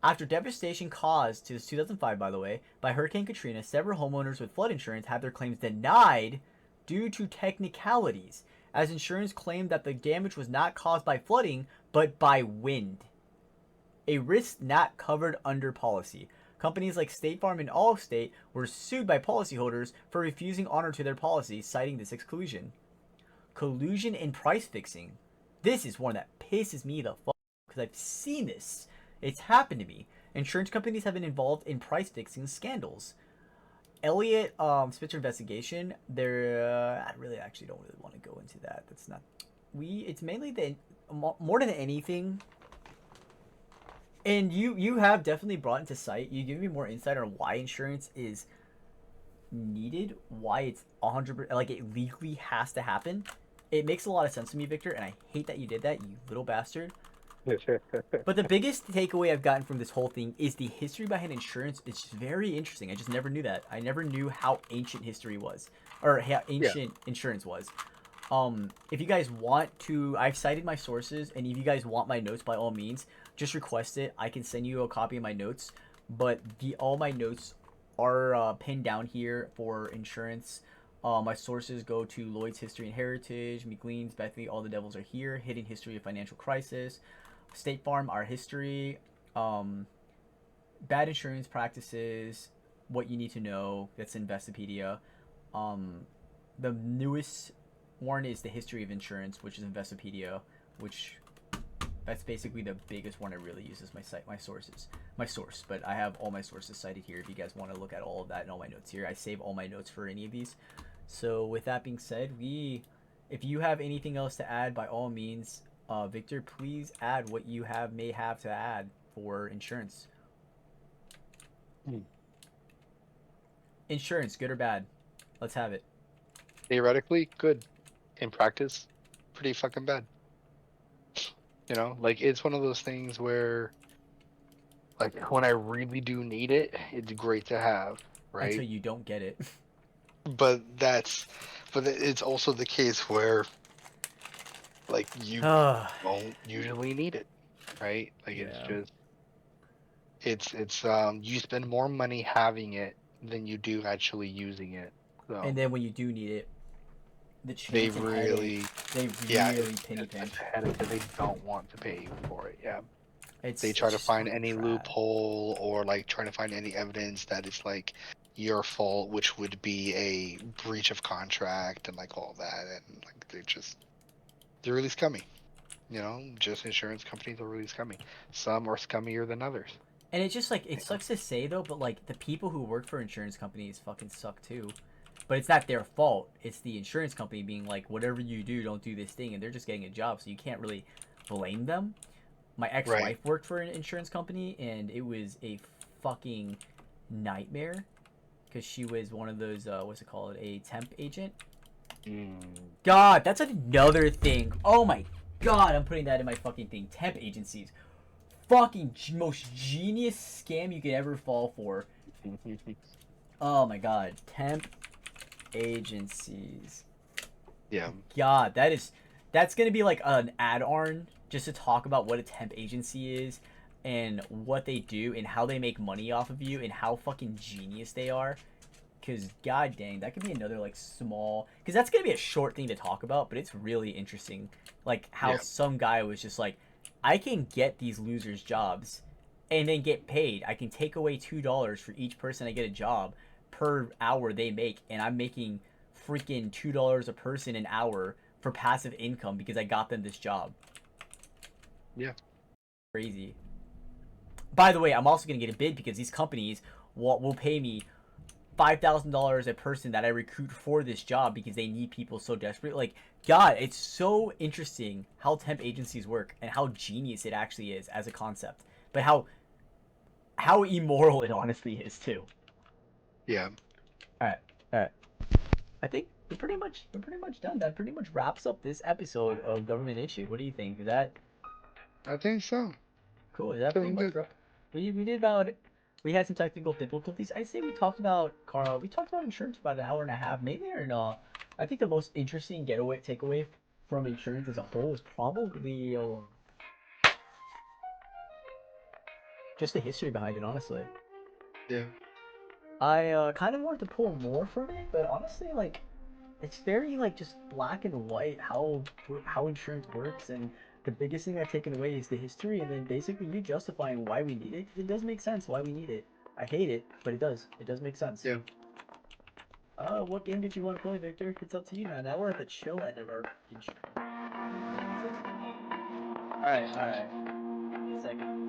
After devastation caused, to 2005 by the way, by Hurricane Katrina, several homeowners with flood insurance had their claims denied due to technicalities, as insurance claimed that the damage was not caused by flooding, but by wind. A risk not covered under policy. Companies like State Farm and Allstate were sued by policyholders for refusing honor to their policies, citing this exclusion. Collusion and price fixing. This is one that pisses me the fuck because I've seen this. It's happened to me. Insurance companies have been involved in price fixing scandals. Elliott Spitzer investigation. I really actually don't really want to go into that. That's not. It's mainly the more than anything. And you have definitely brought into sight. You give me more insight on why insurance is needed. Why it's 100%, like it legally has to happen. It makes a lot of sense to me, Victor, and I hate that you did that, you little bastard. But the biggest takeaway I've gotten from this whole thing is the history behind insurance. It's very interesting. I just never knew that. I never knew how ancient history was, or how ancient insurance was. If you guys want to, I've cited my sources, and if you guys want my notes, by all means, just request it. I can send you a copy of my notes, but all my notes are pinned down here for insurance. My sources go to Lloyd's History and Heritage, McLean's, Bethany, All the Devils Are Here, Hidden History of Financial Crisis, State Farm, Our History, bad insurance practices, what you need to know. That's Investopedia. Um, the newest one is the history of insurance, which is Investopedia, which that's basically the biggest one I really use as my source. But I have all my sources cited here if you guys want to look at all of that and all my notes here. I save all my notes for any of these. So with that being said, if you have anything else to add, by all means, Victor, please add what you may have to add for insurance. Insurance, good or bad? Let's have it. Theoretically, good. In practice, pretty fucking bad. You know, like it's one of those things where, like, when I really do need it, it's great to have, right? Until you don't get it. But it's also the case where, like, you don't usually need it, right? Like, Yeah. it's you spend more money having it than you do actually using it. So And then when you do need it, the they chance and really, headache, they yeah, really penny it's pinch. a headache because they don't want to pay you for it. Yeah. They try It's to just find fucking any trash. loophole or like trying to find any evidence that it's like your fault, which would be a breach of contract and like all that. And like they're really scummy. You know, just insurance companies are really scummy. Some are scummier than others. And it's just like it You know? sucks to say though, but like the people who work for insurance companies fucking suck too. But it's not their fault. It's the insurance company being like, whatever you do, don't do this thing, and they're just getting a job, so you can't really blame them. My Right. ex-wife worked for an insurance company, and it was a fucking nightmare because she was one of those what's it called, a temp agent. Mm. God, that's another thing. Oh my god, I'm putting that in my fucking thing. Temp agencies, fucking most genius scam you could ever fall for. Oh my god, temp agencies. Yeah. God, that's gonna be like an add-on just to talk about what a temp agency is and what they do and how they make money off of you and how fucking genius they are. Cause god dang, that could be another like small. Cause that's gonna be a short thing to talk about, but it's really interesting. Like how Yeah. some guy was just like, I can get these losers jobs, and then get paid. I can take away $2 for each person I get a job per hour they make, and I'm making freaking $2 a person an hour for passive income because I got them this job. Yeah. Crazy. By the way, I'm also gonna get a bid because these companies will pay me $5,000 a person that I recruit for this job because they need people so desperately. Like, God, it's so interesting how temp agencies work and how genius it actually is as a concept, but how immoral it honestly is too. Yeah. All right, all right. I think we're pretty much done. That pretty much wraps up this episode of Government Issue. What do you think? Is that I think so. cool? Is that pretty Feeling much good. rough? We did about. We had some technical difficulties. I say we talked about Carl. We talked about insurance for about an hour and a half, maybe or not. I think the most interesting takeaway from insurance as a whole is probably just the history behind it. Honestly, Yeah. I kind of wanted to pull more from it, but honestly, like it's very like just black and white how insurance works, and the biggest thing I've taken away is the history, and then basically you justifying why we need it. It does make sense why we need it. I hate it, but it does make sense. Yeah. What game did you want to play, Victor? It's up to you now. Now we're at the chill end of our intro. All right, all right. Second.